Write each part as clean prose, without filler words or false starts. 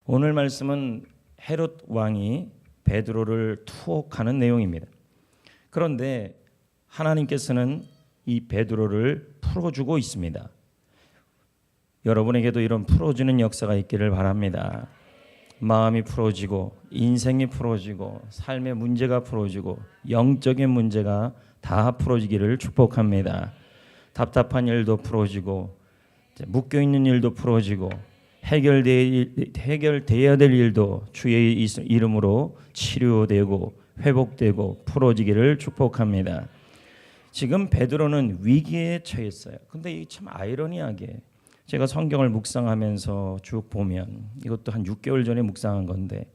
오늘 말씀은 헤롯 왕이 베드로를 투옥하는 내용입니다. 그런데 하나님께서는 이 베드로를 풀어주고 있습니다. 여러분에게도 이런 풀어주는 역사가 있기를 바랍니다. 마음이 풀어지고 인생이 풀어지고 삶의 문제가 풀어지고 영적인 문제가 다 풀어지기를 축복합니다. 답답한 일도 풀어지고 묶여있는 일도 풀어지고 해결되어야 될 일도 주의 이름으로 치료되고 회복되고 풀어지기를 축복합니다. 지금 베드로는 위기에 처했어요. 근데 이게 참 아이러니하게 제가 성경을 묵상하면서 쭉 보면 이것도 한 6개월 전에 묵상한 건데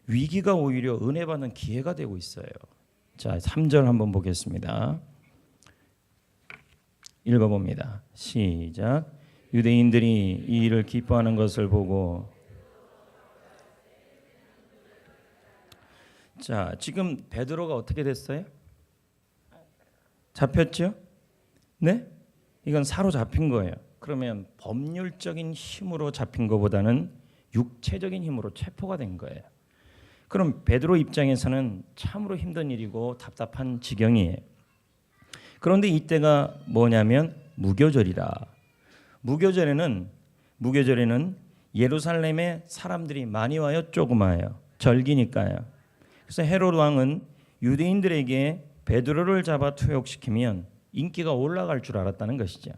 위기가 오히려 은혜 받는 기회가 되고 있어요. 자, 3절 한번 보겠습니다. 읽어봅니다. 시작. 유대인들이 이 일을 기뻐하는 것을 보고 자, 지금 베드로가 어떻게 됐어요? 잡혔죠? 네? 이건 사로잡힌 거예요. 그러면 법률적인 힘으로 잡힌 것보다는 육체적인 힘으로 체포가 된 거예요. 그럼 베드로 입장에서는 참으로 힘든 일이고 답답한 지경이에요. 그런데 이때가 뭐냐면 무교절이라. 무교절에는 예루살렘에 사람들이 많이 와요, 조금 와요? 절기니까요. 그래서 헤롯 왕은 유대인들에게 베드로를 잡아 투옥시키면 인기가 올라갈 줄 알았다는 것이죠.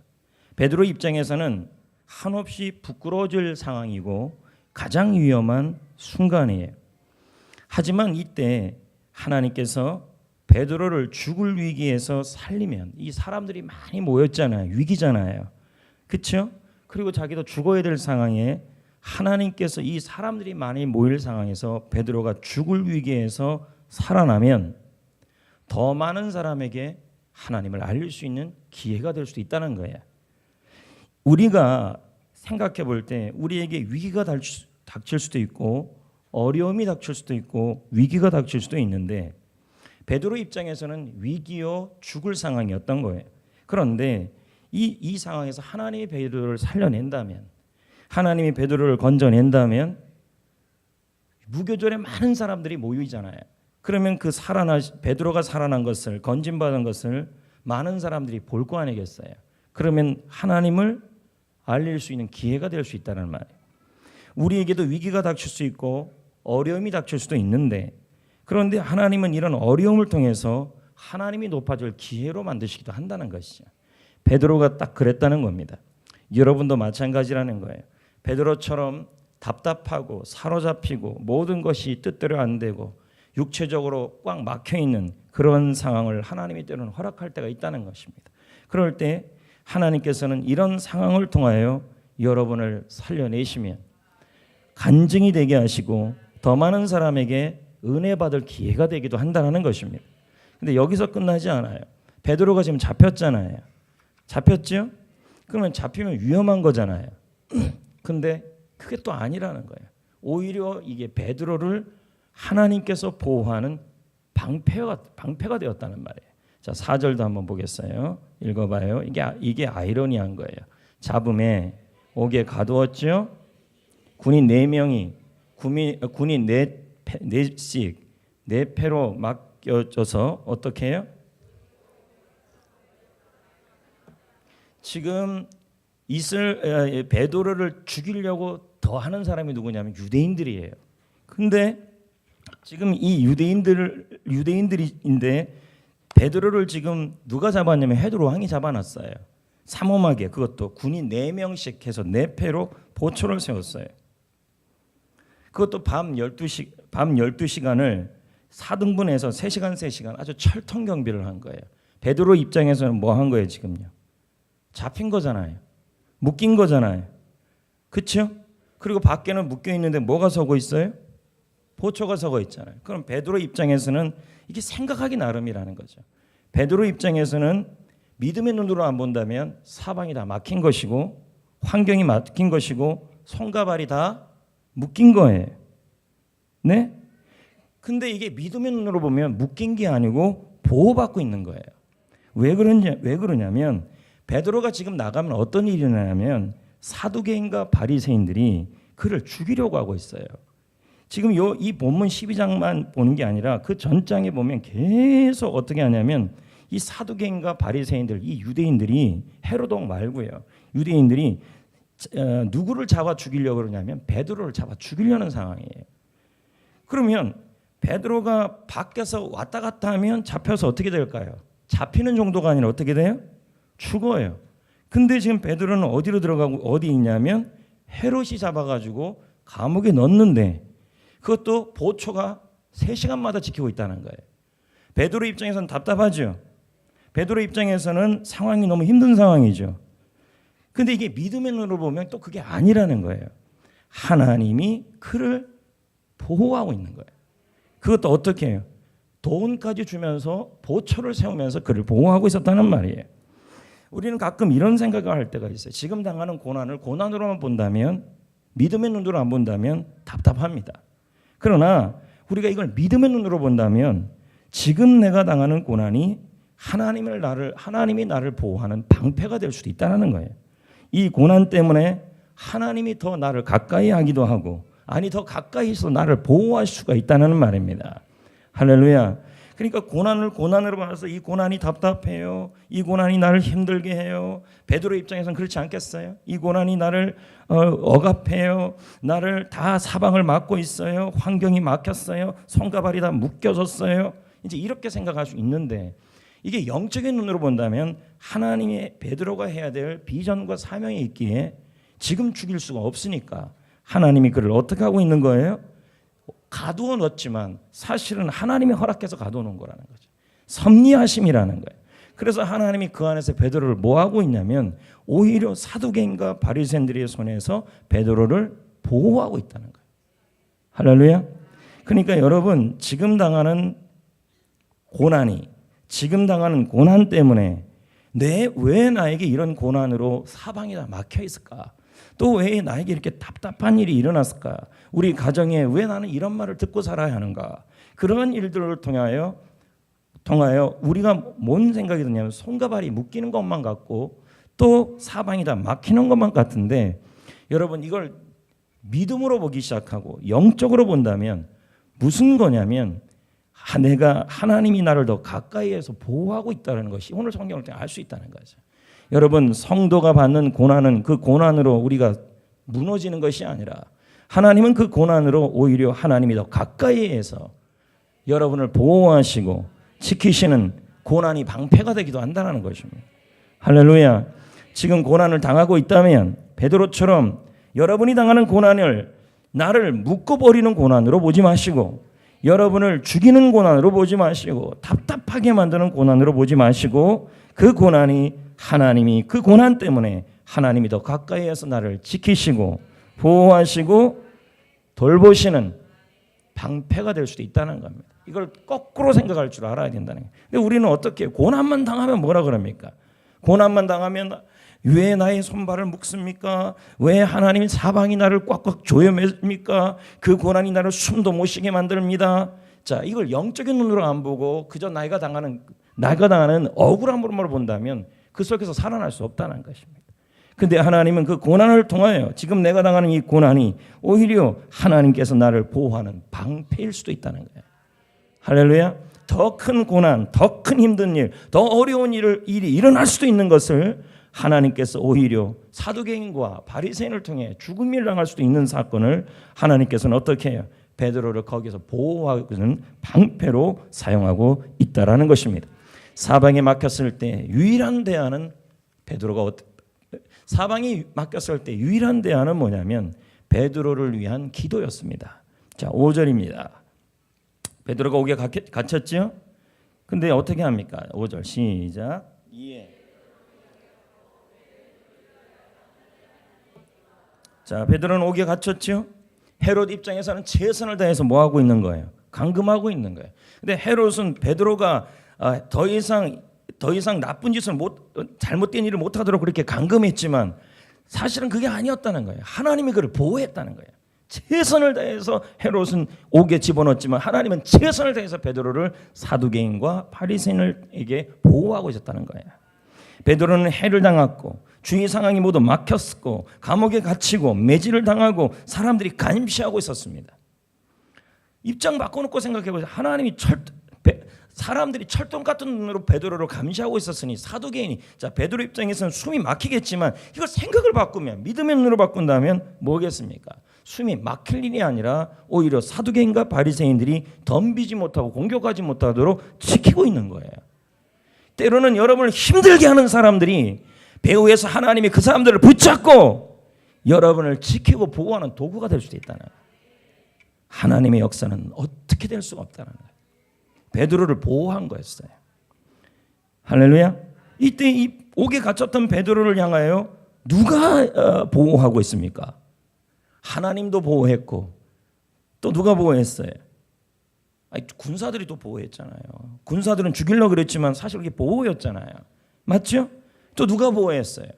베드로 입장에서는 한없이 부끄러워질 상황이고 가장 위험한 순간이에요. 하지만 이때 하나님께서 베드로를 죽을 위기에서 살리면 이 사람들이 많이 모였잖아요. 위기잖아요. 그렇죠? 그리고 자기도 죽어야 될 상황에 하나님께서 이 사람들이 많이 모일 상황에서 베드로가 죽을 위기에서 살아나면 더 많은 사람에게 하나님을 알릴 수 있는 기회가 될 수도 있다는 거예요. 우리가 생각해 볼 때 우리에게 위기가 닥칠 수도 있고 어려움이 닥칠 수도 있고 위기가 닥칠 수도 있는데 베드로 입장에서는 위기요 죽을 상황이었던 거예요. 그런데 이 상황에서 하나님이 베드로를 살려낸다면 하나님이 베드로를 건져낸다면 무교절에 많은 사람들이 모이잖아요. 그러면 그 베드로가 살아난 것을 건진받은 것을 많은 사람들이 볼 거 아니겠어요. 그러면 하나님을 알릴 수 있는 기회가 될 수 있다는 말이에요. 우리에게도 위기가 닥칠 수 있고 어려움이 닥칠 수도 있는데 그런데 하나님은 이런 어려움을 통해서 하나님이 높아질 기회로 만드시기도 한다는 것이죠. 베드로가 딱 그랬다는 겁니다. 여러분도 마찬가지라는 거예요. 베드로처럼 답답하고 사로잡히고 모든 것이 뜻대로 안 되고 육체적으로 꽉 막혀있는 그런 상황을 하나님이 때로는 허락할 때가 있다는 것입니다. 그럴 때 하나님께서는 이런 상황을 통하여 여러분을 살려내시면 간증이 되게 하시고 더 많은 사람에게 은혜 받을 기회가 되기도 한다는 것입니다. 근데 여기서 끝나지 않아요. 베드로가 지금 잡혔잖아요. 잡혔죠? 그러면 잡히면 위험한 거잖아요. 근데 그게 또 아니라는 거예요. 오히려 이게 베드로를 하나님께서 보호하는 방패가 되었다는 말이에요. 자, 4절도 한번 보겠어요. 읽어봐요. 이게 아이러니한 거예요. 잡음에 옥에 가두었죠. 군인 4명이 군인 4씩 4패로 맡겨져서 어떻게 해요? 지금 베드로를 죽이려고 더 하는 사람이 누구냐면 유대인들이에요. 근데 지금 이 유대인들인데 베드로를 지금 누가 잡았냐면 헤롯 왕이 잡아놨어요. 삼엄하게 그것도 군인 4명씩 해서 4패로 보초를 세웠어요. 그것도 밤 12시간을 4등분해서 3시간 아주 철통 경비를 한 거예요. 베드로 입장에서는 뭐 한 거예요 지금요? 잡힌 거잖아요. 묶인 거잖아요. 그렇죠? 그리고 밖에는 묶여 있는데 뭐가 서고 있어요? 보초가 서고 있잖아요. 그럼 베드로 입장에서는 이게 생각하기 나름이라는 거죠. 베드로 입장에서는 믿음의 눈으로 안 본다면 사방이 다 막힌 것이고 환경이 막힌 것이고 손과 발이 다 묶인 거예요. 네? 근데 이게 믿음의 눈으로 보면 묶인 게 아니고 보호받고 있는 거예요. 왜 그러냐면 베드로가 지금 나가면 어떤 일이 나냐면 사두개인과 바리새인들이 그를 죽이려고 하고 있어요. 지금 이 본문 12장만 보는 게 아니라 그 전장에 보면 계속 어떻게 하냐면 이 사두개인과 바리새인들, 이 유대인들이 헤로드 왕 말고요. 유대인들이 누구를 잡아 죽이려고 그러냐면 베드로를 잡아 죽이려는 상황이에요. 그러면 베드로가 밖에서 왔다 갔다 하면 잡혀서 어떻게 될까요? 잡히는 정도가 아니라 어떻게 돼요? 죽어요. 근데 지금 베드로는 어디로 들어가고 어디 있냐면 헤롯이 잡아가지고 감옥에 넣는데 그것도 보초가 3시간마다 지키고 있다는 거예요. 베드로 입장에서는 답답하죠. 베드로 입장에서는 상황이 너무 힘든 상황이죠. 근데 이게 믿음의 눈으로 보면 또 그게 아니라는 거예요. 하나님이 그를 보호하고 있는 거예요. 그것도 어떻게 해요? 돈까지 주면서 보초를 세우면서 그를 보호하고 있었다는 말이에요. 우리는 가끔 이런 생각을 할 때가 있어요. 지금 당하는 고난을 고난으로만 본다면, 믿음의 눈으로 안 본다면 답답합니다. 그러나 우리가 이걸 믿음의 눈으로 본다면 지금 내가 당하는 고난이 하나님이 나를 보호하는 방패가 될 수도 있다는 거예요. 이 고난 때문에 하나님이 더 나를 가까이 하기도 하고 더 가까이서 나를 보호할 수가 있다는 말입니다. 할렐루야. 그러니까 고난으로 봐서 이 고난이 답답해요. 이 고난이 나를 힘들게 해요. 베드로 입장에서는 그렇지 않겠어요? 이 고난이 나를 억압해요. 나를 다 사방을 막고 있어요. 환경이 막혔어요. 손과 발이 다 묶여졌어요. 이제 이렇게 생각할 수 있는데 이게 영적인 눈으로 본다면 하나님의 베드로가 해야 될 비전과 사명이 있기에 지금 죽일 수가 없으니까 하나님이 그를 어떻게 하고 있는 거예요? 가두어 놓았지만 사실은 하나님이 허락해서 가두어 놓은 거라는 거죠. 섭리하심이라는 거예요. 그래서 하나님이 그 안에서 베드로를 뭐 하고 있냐면 오히려 사두개인과 바리새인들의 손에서 베드로를 보호하고 있다는 거예요. 할렐루야. 그러니까 여러분 지금 당하는 고난 때문에 왜 나에게 이런 고난으로 사방이 다 막혀 있을까? 또 왜 나에게 이렇게 답답한 일이 일어났을까? 우리 가정에 왜 나는 이런 말을 듣고 살아야 하는가? 그런 일들을 통하여 우리가 뭔 생각이 드냐면 손과 발이 묶이는 것만 같고 또 사방이 다 막히는 것만 같은데 여러분 이걸 믿음으로 보기 시작하고 영적으로 본다면 무슨 거냐면 하나님이 나를 더 가까이에서 보호하고 있다는 것이 오늘 성경을 통해 알 수 있다는 거죠. 여러분 성도가 받는 고난은 그 고난으로 우리가 무너지는 것이 아니라 하나님은 그 고난으로 오히려 하나님이 더 가까이에서 여러분을 보호하시고 지키시는 고난이 방패가 되기도 한다는 것입니다. 할렐루야. 지금 고난을 당하고 있다면 베드로처럼 여러분이 당하는 고난을 나를 묶어버리는 고난으로 보지 마시고 여러분을 죽이는 고난으로 보지 마시고 답답하게 만드는 고난으로 보지 마시고 그 고난이 하나님이 그 고난 때문에 하나님이 더 가까이에서 나를 지키시고 보호하시고 돌보시는 방패가 될 수도 있다는 겁니다. 이걸 거꾸로 생각할 줄 알아야 된다는 거예요. 근데 우리는 어떻게 해요? 고난만 당하면 뭐라 그럽니까? 고난만 당하면 왜 나의 손발을 묶습니까? 왜 하나님이 사방이 나를 꽉꽉 조여맵니까? 그 고난이 나를 숨도 못 쉬게 만듭니다. 자, 이걸 영적인 눈으로 안 보고 그저 나가 당하는 억울함으로 본다면 그 속에서 살아날 수 없다는 것입니다. 근데 하나님은 그 고난을 통하여 지금 내가 당하는 이 고난이 오히려 하나님께서 나를 보호하는 방패일 수도 있다는 거예요. 할렐루야. 더 큰 고난, 더 큰 힘든 일, 더 어려운 일이 일어날 수도 있는 것을 하나님께서 오히려 사두개인과 바리새인을 통해 죽음을 당할 수도 있는 사건을 하나님께서는 어떻게 해요? 베드로를 거기서 보호하는 방패로 사용하고 있다라는 것입니다. 사방에 막혔을 때 유일한 대안은 사방이 막혔을 때 유일한 대안은 뭐냐면 베드로를 위한 기도였습니다. 자, 5절입니다. 베드로가 옥에 갇혔죠? 근데 어떻게 합니까? 5절 시작. 자, 베드로는 옥에 갇혔죠? 헤롯 입장에서는 최선을 다해서 뭐 하고 있는 거예요? 감금하고 있는 거예요. 근데 헤롯은 베드로가 더 이상 나쁜 짓을 잘못된 일을 못하도록 그렇게 감금했지만 사실은 그게 아니었다는 거예요. 하나님이 그를 보호했다는 거예요. 최선을 다해서 헤롯은 옥에 집어넣었지만 하나님은 최선을 다해서 베드로를 사두개인과 바리새인에게 보호하고 있었다는 거예요. 베드로는 해를 당했고 주위 상황이 모두 막혔고 감옥에 갇히고 매질을 당하고 사람들이 감시하고 있었습니다. 입장 바꿔놓고 생각해보세요. 하나님이 사람들이 철동 같은 눈으로 베드로를 감시하고 있었으니 사두개인이 자 베드로 입장에서는 숨이 막히겠지만 이걸 생각을 바꾸면 믿음의 눈으로 바꾼다면 뭐겠습니까? 숨이 막힐 일이 아니라 오히려 사두개인과 바리새인들이 덤비지 못하고 공격하지 못하도록 지키고 있는 거예요. 때로는 여러분을 힘들게 하는 사람들이 배후에서 하나님이 그 사람들을 붙잡고 여러분을 지키고 보호하는 도구가 될 수도 있다는 거예요. 하나님의 역사는 어떻게 될 수가 없다는 거예요. 베드로를 보호한 거였어요. 할렐루야. 이때 이 옥에 갇혔던 베드로를 향하여 누가 보호하고 있습니까? 하나님도 보호했고 또 누가 보호했어요? 군사들이 또 보호했잖아요. 군사들은 죽이려고 그랬지만 사실 그게 보호였잖아요. 맞죠? 또 누가 보호했어요?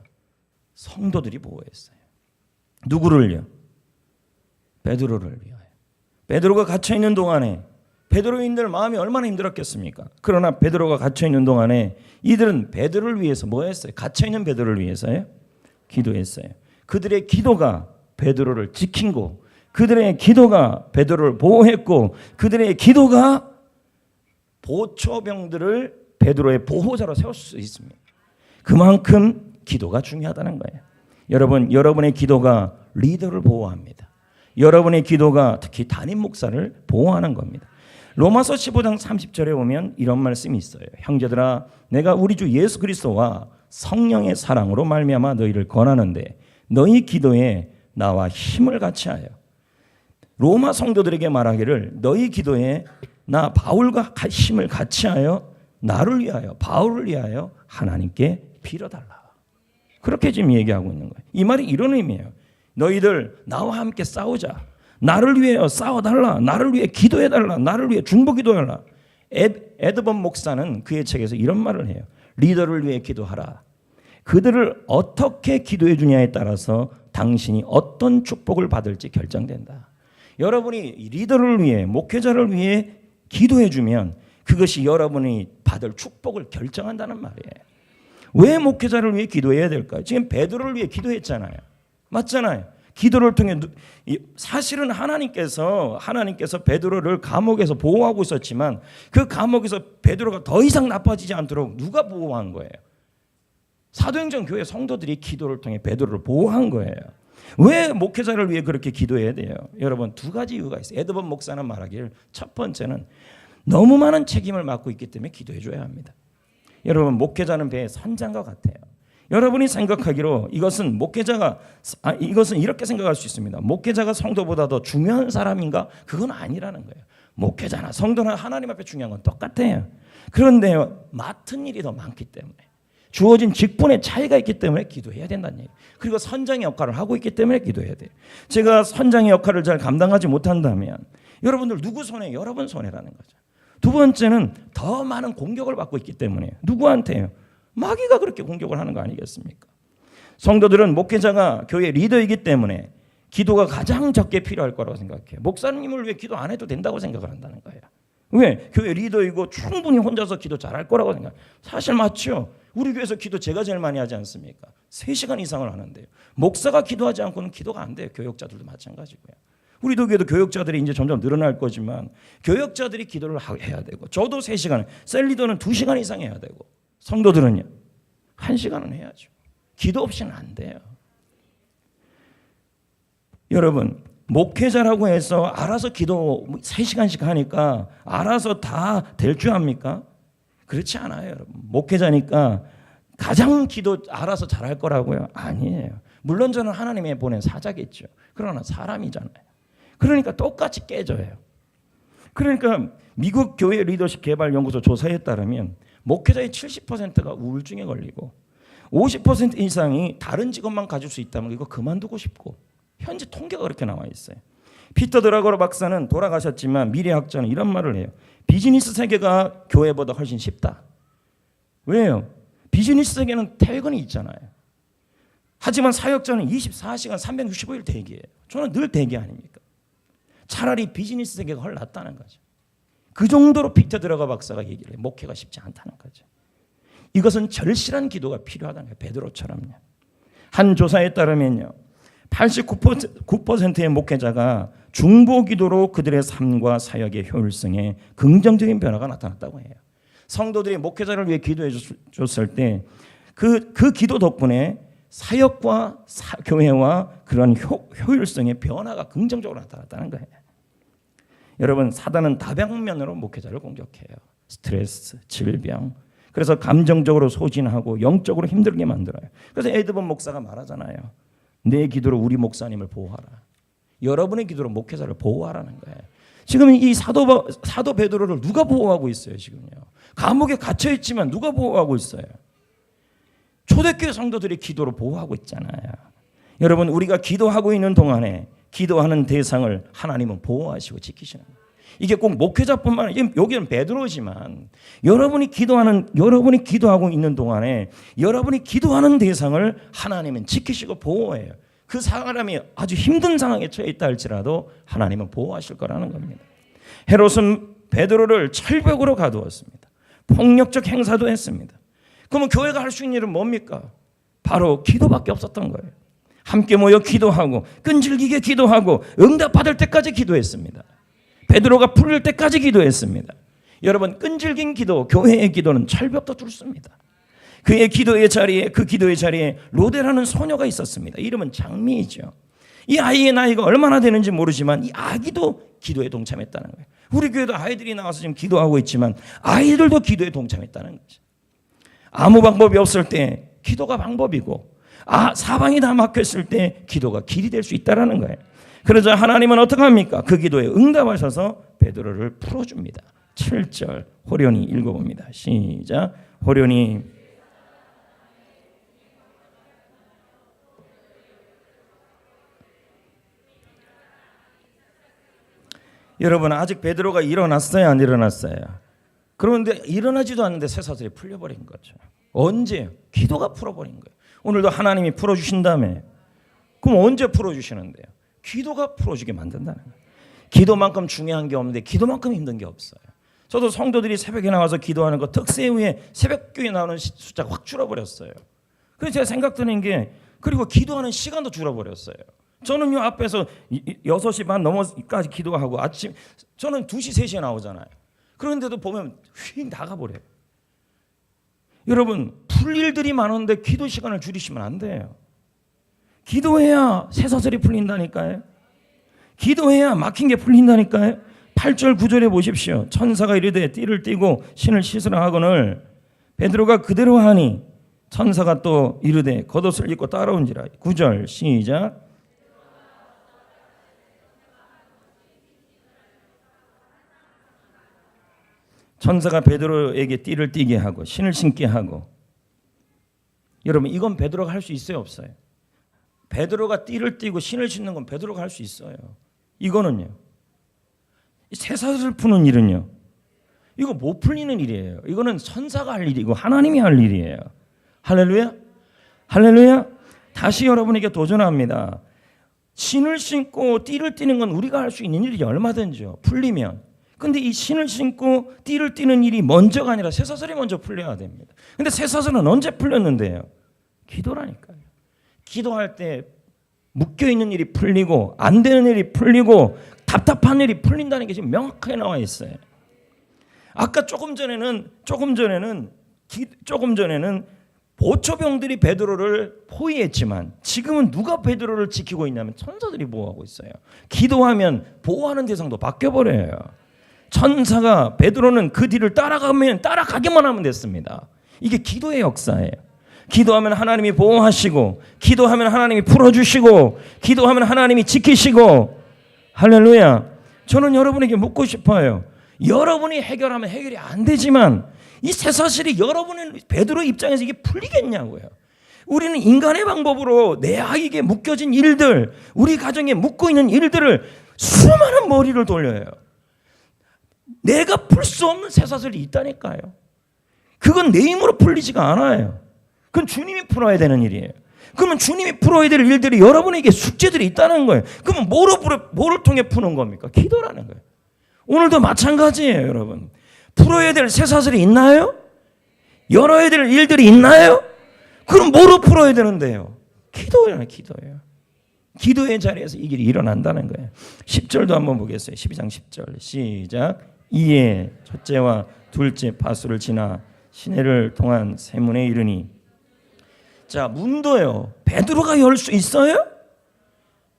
성도들이 보호했어요. 누구를요? 베드로를 위하여. 베드로가 갇혀있는 동안에 베드로인들 마음이 얼마나 힘들었겠습니까? 그러나 베드로가 갇혀있는 동안에 이들은 베드로를 위해서 뭐 했어요? 갇혀있는 베드로를 위해서요? 기도했어요. 그들의 기도가 베드로를 지키고 그들의 기도가 베드로를 보호했고 그들의 기도가 보초병들을 베드로의 보호자로 세울 수 있습니다. 그만큼 기도가 중요하다는 거예요. 여러분, 여러분의 기도가 리더를 보호합니다. 여러분의 기도가 특히 담임 목사를 보호하는 겁니다. 로마서 15장 30절에 보면 이런 말씀이 있어요. 형제들아 내가 우리 주 예수 그리스도와 성령의 사랑으로 말미암아 너희를 권하는데 너희 기도에 나와 힘을 같이하여 로마 성도들에게 말하기를 너희 기도에 나 바울과 힘을 같이하여 나를 위하여 바울을 위하여 하나님께 빌어달라. 그렇게 지금 얘기하고 있는 거예요. 이 말이 이런 의미예요. 너희들 나와 함께 싸우자. 나를 위해 싸워달라. 나를 위해 기도해달라. 나를 위해 중보기도해달라. 에드번 목사는 그의 책에서 이런 말을 해요. 리더를 위해 기도하라. 그들을 어떻게 기도해 주냐에 따라서 당신이 어떤 축복을 받을지 결정된다. 여러분이 리더를 위해 목회자를 위해 기도해 주면 그것이 여러분이 받을 축복을 결정한다는 말이에요. 왜 목회자를 위해 기도해야 될까요? 지금 베드로를 위해 기도했잖아요. 맞잖아요. 기도를 통해 사실은 하나님께서 베드로를 감옥에서 보호하고 있었지만 그 감옥에서 베드로가 더 이상 나빠지지 않도록 누가 보호한 거예요? 사도행전 교회 성도들이 기도를 통해 베드로를 보호한 거예요. 왜 목회자를 위해 그렇게 기도해야 돼요? 여러분 두 가지 이유가 있어요. 에드번 목사는 말하기를 첫 번째는 너무 많은 책임을 맡고 있기 때문에 기도해 줘야 합니다. 여러분 목회자는 배의 선장과 같아요. 여러분이 생각하기로 이것은 이렇게 생각할 수 있습니다. 목회자가 성도보다 더 중요한 사람인가? 그건 아니라는 거예요. 목회자나 성도나 하나님 앞에 중요한 건 똑같아요. 그런데 맡은 일이 더 많기 때문에 주어진 직분의 차이가 있기 때문에 기도해야 된다는 얘기예요. 그리고 선장의 역할을 하고 있기 때문에 기도해야 돼요. 제가 선장의 역할을 잘 감당하지 못한다면 여러분들 누구 손해? 여러분 손해라는 거죠. 두 번째는 더 많은 공격을 받고 있기 때문에 누구한테요? 마귀가 그렇게 공격을 하는 거 아니겠습니까? 성도들은 목회자가 교회 리더이기 때문에 기도가 가장 적게 필요할 거라고 생각해요. 목사님을 위해 기도 안 해도 된다고 생각을 한다는 거예요. 왜? 교회 리더이고 충분히 혼자서 기도 잘할 거라고 생각해요. 사실 맞죠? 우리 교회에서 기도 제가 제일 많이 하지 않습니까? 3시간 이상을 하는데요. 목사가 기도하지 않고는 기도가 안 돼요. 교역자들도 마찬가지고요. 우리 교회도 교역자들이 이제 점점 늘어날 거지만 교역자들이 기도를 해야 되고 저도 3시간, 셀리더는 2시간 이상 해야 되고 성도들은요 1시간은 해야죠. 기도 없이는 안 돼요. 여러분 목회자라고 해서 알아서 기도 3시간씩 하니까 알아서 다 될 줄 압니까? 그렇지 않아요. 여러분 목회자니까 가장 기도 알아서 잘할 거라고요? 아니에요. 물론 저는 하나님이 보낸 사자겠죠. 그러나 사람이잖아요. 그러니까 똑같이 깨져요. 그러니까 미국 교회 리더십 개발 연구소 조사에 따르면 목회자의 70%가 우울증에 걸리고 50% 이상이 다른 직업만 가질 수 있다면 이거 그만두고 싶고 현재 통계가 그렇게 나와 있어요. 피터 드라거러 박사는 돌아가셨지만 미래학자는 이런 말을 해요. 비즈니스 세계가 교회보다 훨씬 쉽다. 왜요? 비즈니스 세계는 퇴근이 있잖아요. 하지만 사역자는 24시간 365일 대기예요. 저는 늘 대기 아닙니까? 차라리 비즈니스 세계가 훨 낫다는 거죠. 그 정도로 피터 드라거러 박사가 얘기를 해요. 목회가 쉽지 않다는 거죠. 이것은 절실한 기도가 필요하다는 거예요. 베드로처럼요. 한 조사에 따르면요, 89%의 목회자가 중보 기도로 그들의 삶과 사역의 효율성에 긍정적인 변화가 나타났다고 해요. 성도들이 목회자를 위해 기도해 줬을 때 그 기도 덕분에 사역과 교회와 그런 효율성의 변화가 긍정적으로 나타났다는 거예요. 여러분, 사단은 다방면으로 목회자를 공격해요. 스트레스, 질병. 그래서 감정적으로 소진하고 영적으로 힘들게 만들어요. 그래서 에드번 목사가 말하잖아요. 내 기도로 우리 목사님을 보호하라. 여러분의 기도로 목회자를 보호하라는 거예요. 지금 이 사도 베드로를 누가 보호하고 있어요? 지금요. 감옥에 갇혀 있지만 누가 보호하고 있어요? 초대교회 성도들이 기도로 보호하고 있잖아요. 여러분, 우리가 기도하고 있는 동안에 기도하는 대상을 하나님은 보호하시고 지키시는 거예요. 이게 꼭 목회자뿐만 아니라, 여기는 베드로지만 여러분이 기도하고 있는 동안에 여러분이 기도하는 대상을 하나님은 지키시고 보호해요. 그 사람이 아주 힘든 상황에 처해 있다 할지라도 하나님은 보호하실 거라는 겁니다. 헤롯은 베드로를 철벽으로 가두었습니다. 폭력적 행사도 했습니다. 그러면 교회가 할 수 있는 일은 뭡니까? 바로 기도밖에 없었던 거예요. 함께 모여 기도하고 끈질기게 기도하고 응답받을 때까지 기도했습니다. 베드로가 풀릴 때까지 기도했습니다. 여러분, 끈질긴 기도, 교회의 기도는 철벽도 뚫습니다. 그 기도의 자리에 로데라는 소녀가 있었습니다. 이름은 장미이죠. 이 아이의 나이가 얼마나 되는지 모르지만 이 아기도 기도에 동참했다는 거예요. 우리 교회도 아이들이 나와서 지금 기도하고 있지만 아이들도 기도에 동참했다는 거죠. 아무 방법이 없을 때 기도가 방법이고, 사방이 다 막혔을 때 기도가 길이 될 수 있다는 거예요. 그러자 하나님은 어떻게 합니까? 그 기도에 응답하셔서 베드로를 풀어줍니다. 7절 호련히 읽어봅니다. 시작. 호련히 여러분, 아직 베드로가 일어났어요? 안 일어났어요? 그런데 일어나지도 않는데 쇠사슬이 풀려버린 거죠. 언제? 기도가 풀어버린 거예요. 오늘도 하나님이 풀어주신다며. 그럼 언제 풀어주시는데요? 기도가 풀어주게 만든다는 거예요. 기도만큼 중요한 게 없는데 기도만큼 힘든 게 없어요. 저도 성도들이 새벽에 나와서 기도하는 거 특세 후에 새벽교회 나오는 숫자가 확 줄어버렸어요. 그래서 제가 생각드는 게, 그리고 기도하는 시간도 줄어버렸어요. 저는 요 앞에서 6시 반 넘어까지 기도하고 아침 저는 2시 3시에 나오잖아요. 그런데도 보면 휙 나가버려요. 여러분, 풀 일들이 많은데 기도 시간을 줄이시면 안 돼요. 기도해야 쇠사슬이 풀린다니까요. 기도해야 막힌 게 풀린다니까요. 8절 9절에 보십시오. 천사가 이르되 띠를 띠고 신을 씻으라 하거늘 베드로가 그대로 하니 천사가 또 이르되 겉옷을 입고 따라온지라. 9절 시작. 천사가 베드로에게 띠를 띠게 하고 신을 신게 하고. 여러분, 이건 베드로가 할 수 있어요, 없어요? 베드로가 띠를 띠고 신을 신는 건 베드로가 할 수 있어요. 이거는요, 쇠사슬을 푸는 일은요, 이거 못 풀리는 일이에요. 이거는 천사가 할 일이고 하나님이 할 일이에요. 할렐루야, 할렐루야. 다시 여러분에게 도전합니다. 신을 신고 띠를 띠는 건 우리가 할 수 있는 일이 얼마든지요, 풀리면. 근데 이 신을 신고 띠를 띠는 일이 먼저가 아니라 쇠사슬이 먼저 풀려야 됩니다. 근데 쇠사슬은 언제 풀렸는데요? 기도라니까요. 기도할 때 묶여있는 일이 풀리고 안 되는 일이 풀리고 답답한 일이 풀린다는 게 지금 명확하게 나와 있어요. 아까 조금 전에는 보초병들이 베드로를 포위했지만 지금은 누가 베드로를 지키고 있냐면 천사들이 보호하고 있어요. 기도하면 보호하는 대상도 바뀌어버려요. 천사가 베드로는 그 뒤를 따라가기만 하면 됐습니다. 이게 기도의 역사예요. 기도하면 하나님이 보호하시고, 기도하면 하나님이 풀어주시고, 기도하면 하나님이 지키시고. 할렐루야. 저는 여러분에게 묻고 싶어요. 여러분이 해결하면 해결이 안 되지만 이 쇠사슬이 여러분의 베드로 입장에서 이게 풀리겠냐고요. 우리는 인간의 방법으로 내 아이에게 묶여진 일들, 우리 가정에 묶고 있는 일들을 수많은 머리를 돌려요. 내가 풀 수 없는 쇠사슬이 있다니까요. 그건 내 힘으로 풀리지가 않아요. 그건 주님이 풀어야 되는 일이에요. 그러면 주님이 풀어야 될 일들이 여러분에게 숙제들이 있다는 거예요. 그러면 뭐를 통해 푸는 겁니까? 기도라는 거예요. 오늘도 마찬가지예요, 여러분. 풀어야 될 쇠사슬이 있나요? 열어야 될 일들이 있나요? 그럼 뭐로 풀어야 되는데요? 기도예요, 기도예요. 기도의 자리에서 이 길이 일어난다는 거예요. 10절도 한번 보겠어요. 12장 10절 시작. 이에 첫째와 둘째 파수를 지나 시내를 통한 세문에 이르니. 자, 문도요. 베드로가 열 수 있어요?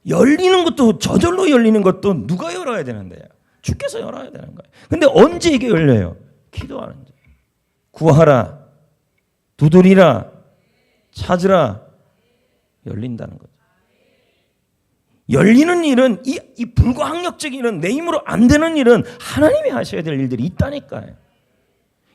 열리는 것도 저절로 열리는 것도 누가 열어야 되는데요? 주께서 열어야 되는 거예요. 근데 언제 이게 열려요? 기도하는 자. 구하라, 두드리라, 찾으라, 열린다는 거죠. 열리는 일은 이 불가항력적인 일은 내 힘으로 안 되는 일은 하나님이 하셔야 될 일들이 있다니까요.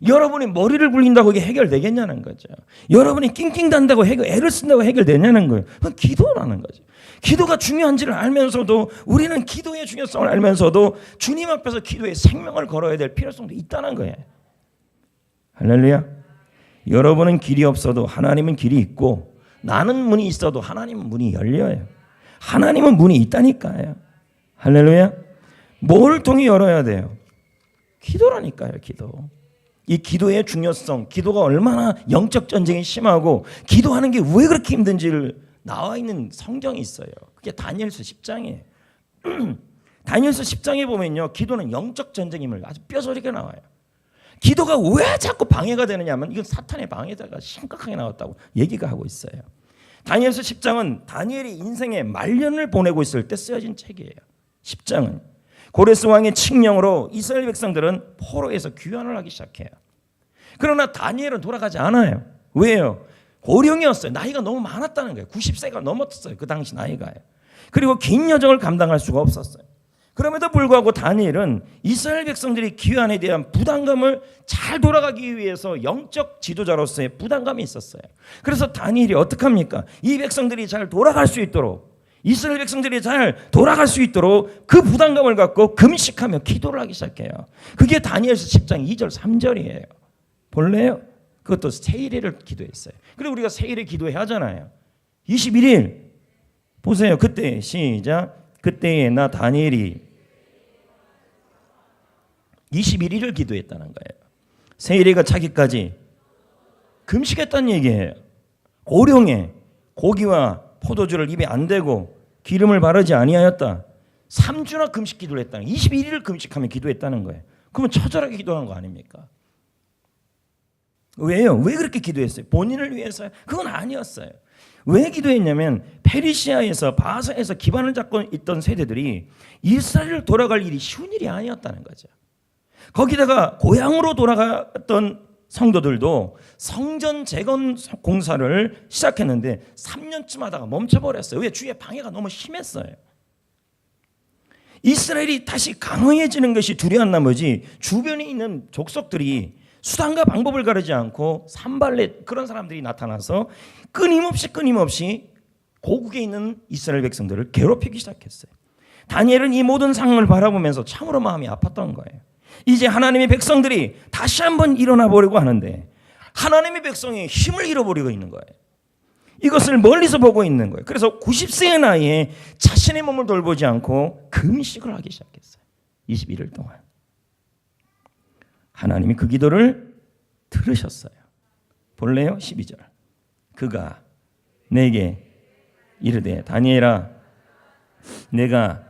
여러분이 머리를 굴린다고 이게 해결되겠냐는 거죠. 여러분이 낑낑 단다고 애를 쓴다고 해결되냐는 거예요. 그건 기도라는 거죠. 기도가 중요한지를 알면서도 우리는 기도의 중요성을 알면서도 주님 앞에서 기도의 생명을 걸어야 될 필요성도 있다는 거예요. 할렐루야. 여러분은 길이 없어도 하나님은 길이 있고 나는 문이 있어도 하나님은 문이 열려요. 하나님은 문이 있다니까요. 할렐루야. 뭘 통해 열어야 돼요? 기도라니까요. 기도. 이 기도의 중요성, 기도가 얼마나 영적 전쟁이 심하고 기도하는 게 왜 그렇게 힘든지를 나와 있는 성경이 있어요. 그게 다니엘서 10장이에요. 다니엘서 10장에 보면요, 기도는 영적 전쟁임을 아주 뼈저리게 나와요. 기도가 왜 자꾸 방해가 되느냐 하면 이건 사탄의 방해자가 심각하게 나왔다고 얘기가 하고 있어요. 다니엘서 10장은 다니엘이 인생의 말년을 보내고 있을 때 쓰여진 책이에요. 10장은 고레스 왕의 칙령으로 이스라엘 백성들은 포로에서 귀환을 하기 시작해요. 그러나 다니엘은 돌아가지 않아요. 왜요? 고령이었어요. 나이가 너무 많았다는 거예요. 90세가 넘었어요. 그 당시 나이가요. 그리고 긴 여정을 감당할 수가 없었어요. 그럼에도 불구하고 다니엘은 이스라엘 백성들이 귀환에 대한 부담감을 잘 돌아가기 위해서 영적 지도자로서의 부담감이 있었어요. 그래서 다니엘이 어떻게 합니까? 이 백성들이 잘 돌아갈 수 있도록, 이스라엘 백성들이 잘 돌아갈 수 있도록 그 부담감을 갖고 금식하며 기도를 하기 시작해요. 그게 다니엘서 10장 2절 3절이에요. 볼래요? 그것도 세일을 기도했어요. 그리고 우리가 세일을 기도해야 하잖아요. 21일 보세요. 그때 시작. 그때에 나 다니엘이 21일을 기도했다는 거예요. 세일이가 차기까지 금식했다는 얘기예요. 고령에 고기와 포도주를 입에 안 대고 기름을 바르지 아니하였다. 3주나 금식 기도를 했다는 거예요. 21일을 금식하며 기도했다는 거예요. 그러면 처절하게 기도한 거 아닙니까? 왜요? 왜 그렇게 기도했어요? 본인을 위해서요? 그건 아니었어요. 왜 기도했냐면 페르시아에서 바사에서 기반을 잡고 있던 세대들이 이스라엘을 돌아갈 일이 쉬운 일이 아니었다는 거죠. 거기다가 고향으로 돌아갔던 성도들도 성전 재건 공사를 시작했는데 3년쯤 하다가 멈춰버렸어요. 왜? 주위에 방해가 너무 심했어요. 이스라엘이 다시 강해지는 것이 두려운 나머지 주변에 있는 족속들이 수단과 방법을 가르지 않고 산발렛 그런 사람들이 나타나서 끊임없이 고국에 있는 이스라엘 백성들을 괴롭히기 시작했어요. 다니엘은 이 모든 상황을 바라보면서 참으로 마음이 아팠던 거예요. 이제 하나님의 백성들이 다시 한번 일어나 보려고 하는데 하나님의 백성이 힘을 잃어버리고 있는 거예요. 이것을 멀리서 보고 있는 거예요. 그래서 90세의 나이에 자신의 몸을 돌보지 않고 금식을 하기 시작했어요. 21일 동안. 하나님이 그 기도를 들으셨어요. 볼래요? 12절. 그가 내게 이르되 다니엘아 내가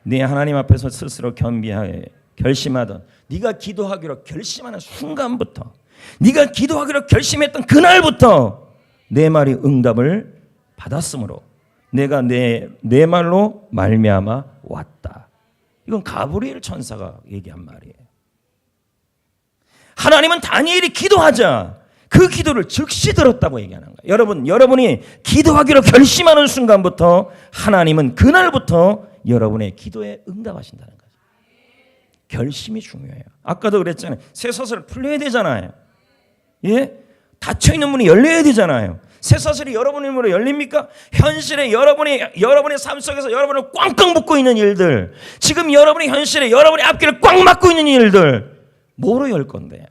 네 하나님 앞에서 스스로 겸비하여 결심하던 네가 기도하기로 결심하는 순간부터 네가 기도하기로 결심했던 그날부터 내 말이 응답을 받았으므로 내가 내 말로 말미암아 왔다. 이건 가브리엘 천사가 얘기한 말이에요. 하나님은 다니엘이 기도하자 그 기도를 즉시 들었다고 얘기하는 거예요. 여러분이 기도하기로 결심하는 순간부터 하나님은 그날부터 여러분의 기도에 응답하신다는 거죠. 결심이 중요해요. 아까도 그랬잖아요. 쇠사슬을 풀려야 되잖아요. 예? 닫혀있는 문이 열려야 되잖아요. 쇠사슬이 여러분의 힘으로 열립니까? 현실에 여러분의 삶 속에서 여러분을 꽝꽝 묶고 있는 일들, 지금 여러분의 현실에 여러분의 앞길을 꽉 막고 있는 일들 뭐로 열 건데요?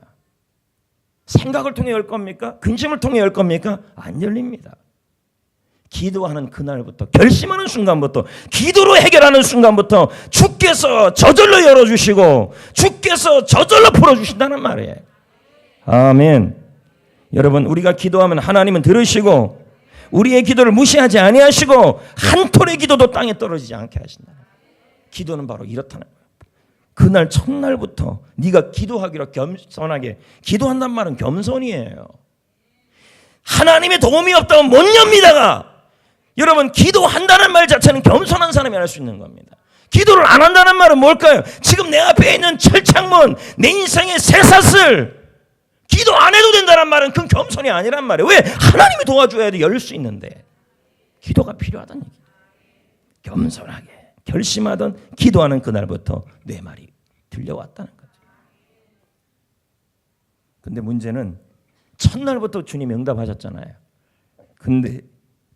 생각을 통해 열 겁니까? 근심을 통해 열 겁니까? 안 열립니다. 기도하는 그날부터, 결심하는 순간부터, 기도로 해결하는 순간부터 주께서 저절로 열어주시고 주께서 저절로 풀어주신다는 말이에요. 아멘. 여러분, 우리가 기도하면 하나님은 들으시고 우리의 기도를 무시하지 아니하시고 한 톨의 기도도 땅에 떨어지지 않게 하신다. 기도는 바로 이렇다는 거예요. 그날 첫날부터 네가 기도하기로 겸손하게 기도한단 말은 겸손이에요. 하나님의 도움이 없다면 못 엽니다가 여러분, 기도한다는 말 자체는 겸손한 사람이 할 수 있는 겁니다. 기도를 안 한다는 말은 뭘까요? 지금 내 앞에 있는 철창문, 내 인생의 쇠사슬 기도 안 해도 된다는 말은 그건 겸손이 아니란 말이에요. 왜? 하나님이 도와줘야 돼 열 수 있는데. 기도가 필요하다는 얘기예요. 겸손하게 결심하던 기도하는 그날부터 내 말이 들려왔다는 거죠. 근데 문제는 첫날부터 주님이 응답하셨잖아요. 근데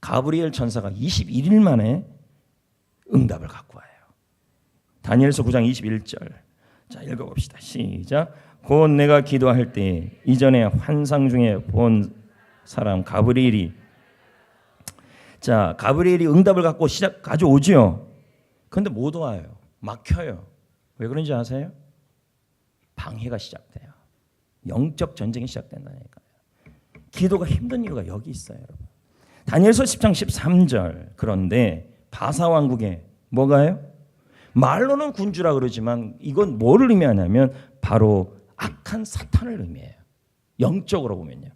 가브리엘 천사가 21일 만에 응답을 갖고 와요. 다니엘서 9장 21절. 자, 읽어봅시다. 시작. 곧 내가 기도할 때 이전에 환상 중에 본 사람 가브리엘이, 자, 가브리엘이 응답을 갖고 가져오지요. 그런데 못 와요. 막혀요. 왜 그런지 아세요? 방해가 시작돼요. 영적 전쟁이 시작된다니까요. 기도가 힘든 이유가 여기 있어요, 여러분. 다니엘서 10장 13절. 그런데 바사 왕국에 뭐가요? 말로는 군주라 그러지만 이건 뭐를 의미하냐면 바로 악한 사탄을 의미해요. 영적으로 보면요.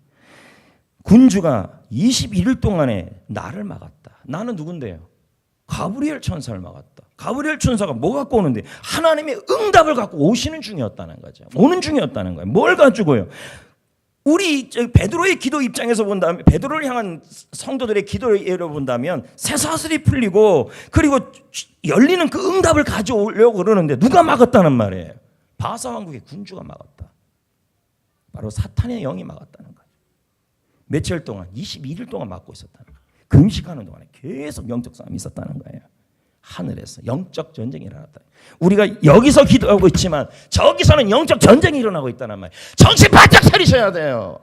군주가 21일 동안에 나를 막았다. 나는 누군데요? 가브리엘 천사를 막았다. 가브리엘 천사가 뭐 갖고 오는데? 하나님의 응답을 갖고 오시는 중이었다는 거죠. 오는 중이었다는 거예요. 뭘 가지고요? 우리 베드로의 기도 입장에서 본다면, 베드로를 향한 성도들의 기도를 본다면 쇠사슬이 풀리고 그리고 열리는 그 응답을 가져오려고 그러는데 누가 막았다는 말이에요? 바사 왕국의 군주가 막았다. 바로 사탄의 영이 막았다는 거예요. 며칠 동안, 21일 동안 막고 있었다는 거예요. 금식하는 동안에 계속 영적 싸움이 있었다는 거예요. 하늘에서 영적 전쟁이 일어났다. 우리가 여기서 기도하고 있지만 저기서는 영적 전쟁이 일어나고 있다는 말이에요. 정신 바짝 차리셔야 돼요.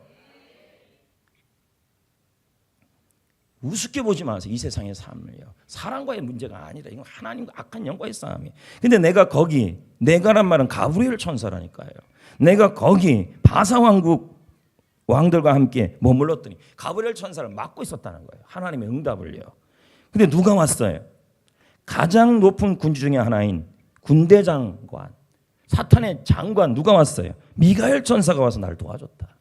우습게 보지 마세요. 이 세상의 삶을요. 사람과의 문제가 아니라 이건 하나님과 악한 영과의 싸움이에요. 근데 내가 거기, 내가란 말은 가브리엘 천사라니까요. 내가 거기 바사 왕국 왕들과 함께 머물렀더니 가브리엘 천사를 막고 있었다는 거예요. 하나님의 응답을요. 근데 누가 왔어요? 가장 높은 군주 중에 하나인 군대 장관, 사탄의 장관 누가 왔어요? 미가엘 천사가 와서 나를 도와줬다.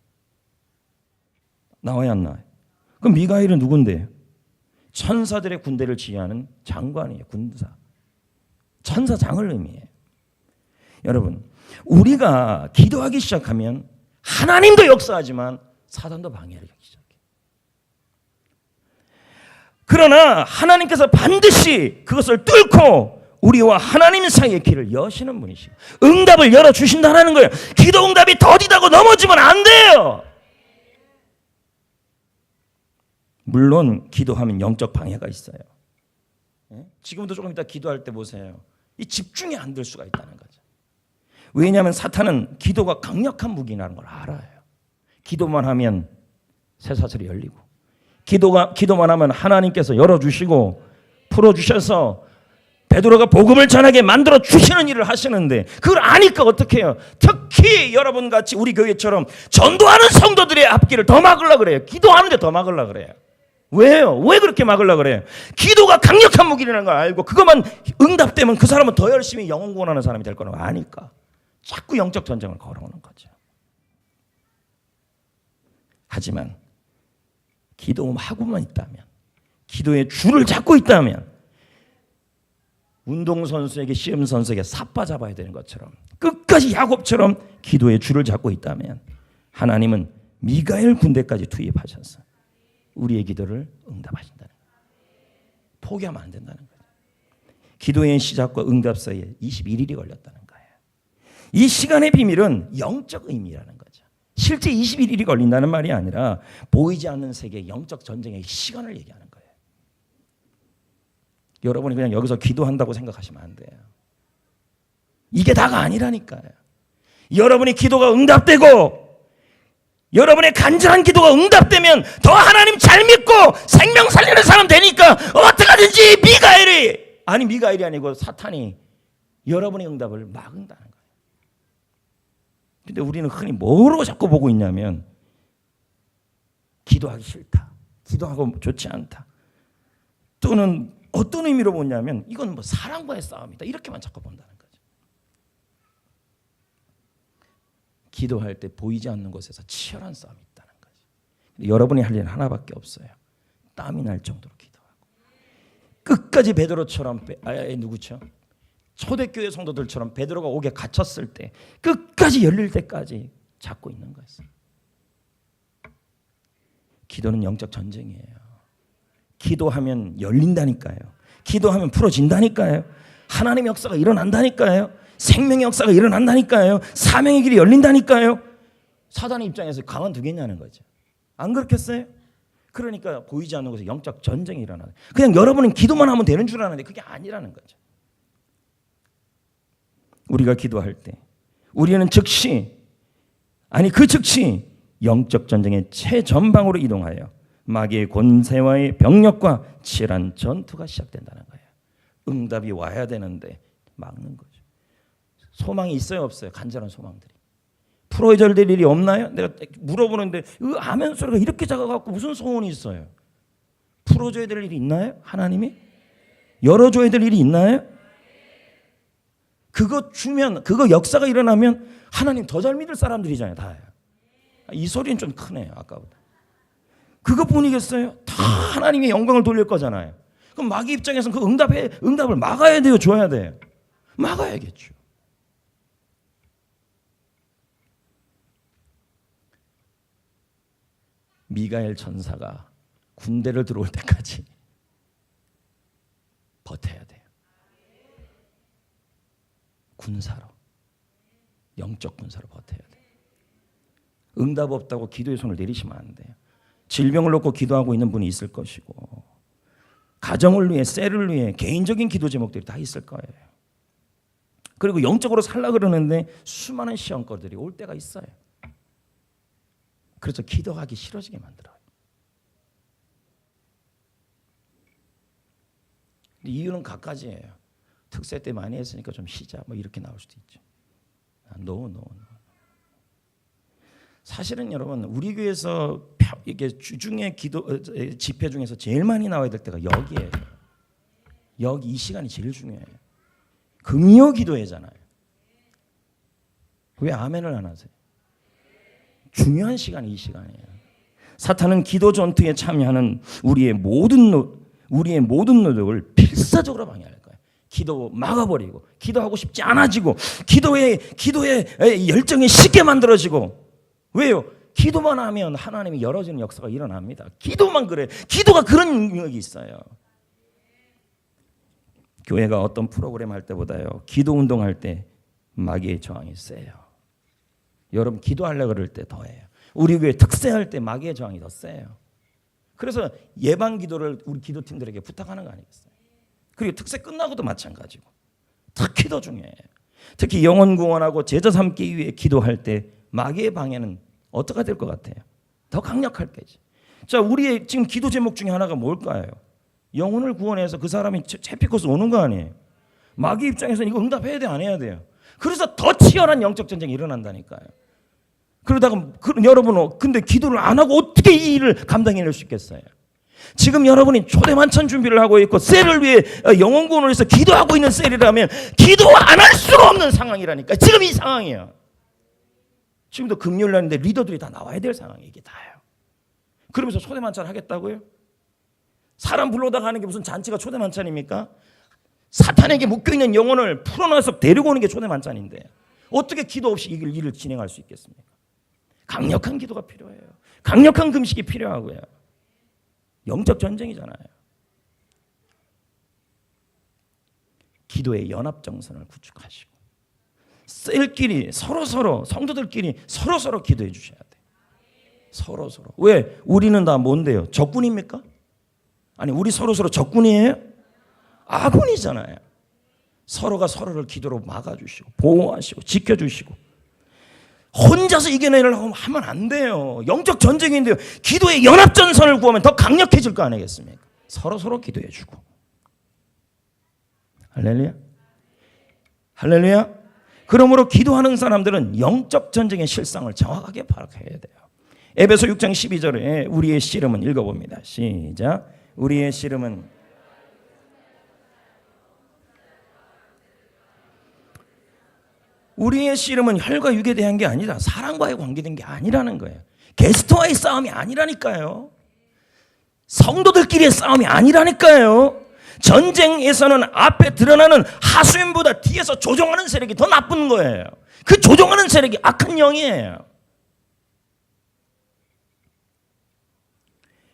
나와야 안 나와요? 그럼 미가엘은 누군데요? 천사들의 군대를 지휘하는 장관이에요. 군사. 천사장을 의미해요. 여러분, 우리가 기도하기 시작하면 하나님도 역사하지만 사단도 방해를 하기 시작해요. 그러나 하나님께서 반드시 그것을 뚫고 우리와 하나님 사이의 길을 여시는 분이시고 응답을 열어주신다는 거예요. 기도 응답이 더디다고 넘어지면 안 돼요. 물론 기도하면 영적 방해가 있어요. 지금도 조금 이따 기도할 때 보세요. 이 집중이 안 될 수가 있다는 거죠. 왜냐하면 사탄은 기도가 강력한 무기라는 걸 알아요. 기도만 하면 쇠사슬이 열리고 기도만 하면 하나님께서 열어주시고 풀어주셔서 베드로가 복음을 전하게 만들어 주시는 일을 하시는데 그걸 아니까 어떻게 해요? 특히 여러분같이 우리 교회처럼 전도하는 성도들의 앞길을 더 막으려고 그래요. 기도하는데 더 막으려고 그래요. 왜요? 왜 그렇게 막으려고 그래요? 기도가 강력한 무기라는 걸 알고 그것만 응답되면 그 사람은 더 열심히 영혼 구원하는 사람이 될 거라고 아니까 자꾸 영적 전쟁을 걸어오는 거죠. 하지만 기도하고만 있다면, 기도의 줄을 잡고 있다면 운동선수에게 시험선수에게 삿바 잡아야 되는 것처럼 끝까지 야곱처럼 기도의 줄을 잡고 있다면 하나님은 미가엘 군대까지 투입하셔서 우리의 기도를 응답하신다는 거예요. 포기하면 안 된다는 거예요. 기도의 시작과 응답 사이에 21일이 걸렸다는 거예요. 이 시간의 비밀은 영적 의미라는 거죠. 실제 21일이 걸린다는 말이 아니라 보이지 않는 세계의 영적 전쟁의 시간을 얘기하는 거예요. 여러분이 그냥 여기서 기도한다고 생각하시면 안 돼요. 이게 다가 아니라니까요. 여러분이 기도가 응답되고 여러분의 간절한 기도가 응답되면 더 하나님 잘 믿고 생명 살리는 사람 되니까 어떻게든지 미가엘이 아니고 사탄이 여러분의 응답을 막는다는 거예요. 근데 우리는 흔히 뭐로 자꾸 보고 있냐면 기도하기 싫다. 기도하고 좋지 않다. 또는 어떤 의미로 보냐면 이건 뭐 사랑과의 싸움이다. 이렇게만 자꾸 본다는 거죠. 기도할 때 보이지 않는 곳에서 치열한 싸움이 있다는 거죠. 여러분이 할 일은 하나밖에 없어요. 땀이 날 정도로 기도하고 끝까지 베드로처럼 누구죠? 초대교회 성도들처럼 베드로가 옥에 갇혔을 때 끝까지 열릴 때까지 잡고 있는 거였어요. 기도는 영적 전쟁이에요. 기도하면 열린다니까요. 기도하면 풀어진다니까요. 하나님의 역사가 일어난다니까요. 생명의 역사가 일어난다니까요. 사명의 길이 열린다니까요. 사단의 입장에서 가만두겠냐는 거죠. 안 그렇겠어요? 그러니까 보이지 않는 곳에 영적 전쟁이 일어나요. 그냥 여러분은 기도만 하면 되는 줄 아는데 그게 아니라는 거죠. 우리가 기도할 때 우리는 즉시 영적 전쟁의 최전방으로 이동하여 마귀의 권세와의 병력과 치열한 전투가 시작된다는 거예요. 응답이 와야 되는데 막는 거죠. 소망이 있어요, 없어요? 간절한 소망들이. 풀어져야 될 일이 없나요? 내가 물어보는데 아멘 소리가 이렇게 작아갖고 무슨 소원이 있어요? 풀어줘야 될 일이 있나요? 하나님이? 열어줘야 될 일이 있나요? 그거 주면, 그거 역사가 일어나면 하나님 더 잘 믿을 사람들이잖아요. 다예요. 이 소리는 좀 크네요. 아까보다. 그것뿐이겠어요? 다 하나님의 영광을 돌릴 거잖아요. 그럼 마귀 입장에서는 그 응답을 막아야 돼요? 줘야 돼요? 막아야겠죠. 미가엘 천사가 군대를 들어올 때까지 버텨야 돼요. 군사로, 영적 군사로 버텨야 돼요. 응답 없다고 기도의 손을 내리시면 안 돼요. 질병을 놓고 기도하고 있는 분이 있을 것이고 가정을 위해, 셀을 위해 개인적인 기도 제목들이 다 있을 거예요. 그리고 영적으로 살라 그러는데 수많은 시험거리들이 올 때가 있어요. 그래서 기도하기 싫어지게 만들어요. 이유는 갖가지예요. 특세 때 많이 했으니까 좀 쉬자 뭐 이렇게 나올 수도 있죠. No. 사실은 여러분 우리 교회에서 이게 주중에 기도 집회 중에서 제일 많이 나와야 될 때가 여기예요. 여기 이 시간이 제일 중요해요. 금요 기도회잖아요. 왜 아멘을 안 하세요? 중요한 시간이 이 시간이에요. 사탄은 기도 전투에 참여하는 우리의 모든 노력을 필사적으로 방해할 거예요. 기도 막아버리고 기도하고 싶지 않아지고 기도의 열정이 식게 만들어지고. 왜요? 기도만 하면 하나님이 열어주는 역사가 일어납니다. 기도만 그래. 기도가 그런 능력이 있어요. 교회가 어떤 프로그램 할 때보다요, 기도 운동할 때 마귀의 저항이 세요. 여러분 기도하려고 그럴 때 더해요. 우리 교회 특세할 때 마귀의 저항이 더 세요. 그래서 예방 기도를 우리 기도팀들에게 부탁하는 거 아니겠어요? 그리고 특세 끝나고도 마찬가지고. 특히 더 중요해요. 특히 영혼 구원하고 제자 삼기 위해 기도할 때 마귀의 방해는 어떻게 될 것 같아요? 더 강력할 거지. 자, 우리의 지금 기도 제목 중에 하나가 뭘까요? 영혼을 구원해서 그 사람이 채피코스 오는 거 아니에요? 마귀 입장에서는 이거 응답해야 돼, 안 해야 돼요? 그래서 더 치열한 영적 전쟁이 일어난다니까요. 그러다가 여러분은 근데 기도를 안 하고 어떻게 이 일을 감당해낼 수 있겠어요? 지금 여러분이 초대 만찬 준비를 하고 있고 셀을 위해 영혼 구원을 위해서 기도하고 있는 셀이라면 기도 안 할 수가 없는 상황이라니까. 지금 이 상황이에요. 지금도 금요일 날인데 리더들이 다 나와야 될 상황이 이게 다예요. 그러면서 초대 만찬 하겠다고요? 사람 불러다가 하는 게 무슨 잔치가 초대 만찬입니까? 사탄에게 묶여있는 영혼을 풀어놔서 데리고 오는 게 초대 만찬인데 어떻게 기도 없이 이 일을 진행할 수 있겠습니까? 강력한 기도가 필요해요. 강력한 금식이 필요하고요. 영적 전쟁이잖아요. 기도의 연합정선을 구축하시고 셀끼리 서로 성도들끼리 서로 기도해 주셔야 돼요. 서로. 왜? 우리는 다 뭔데요? 적군입니까? 아니 우리 서로 적군이에요? 아군이잖아요. 서로가 서로를 기도로 막아주시고 보호하시고 지켜주시고 혼자서 이겨내려고 하면 안 돼요. 영적 전쟁인데요. 기도의 연합전선을 구하면 더 강력해질 거 아니겠습니까? 서로 기도해주고. 할렐루야. 그러므로 기도하는 사람들은 영적 전쟁의 실상을 정확하게 파악해야 돼요. 에베소 6장 12절에 우리의 씨름은 읽어봅니다. 시작. 우리의 씨름은 혈과 육에 대한 게 아니라 사랑과의 관계된 게 아니라는 거예요. 게스트와의 싸움이 아니라니까요. 성도들끼리의 싸움이 아니라니까요. 전쟁에서는 앞에 드러나는 하수인보다 뒤에서 조종하는 세력이 더 나쁜 거예요. 그 조종하는 세력이 악한 영이에요.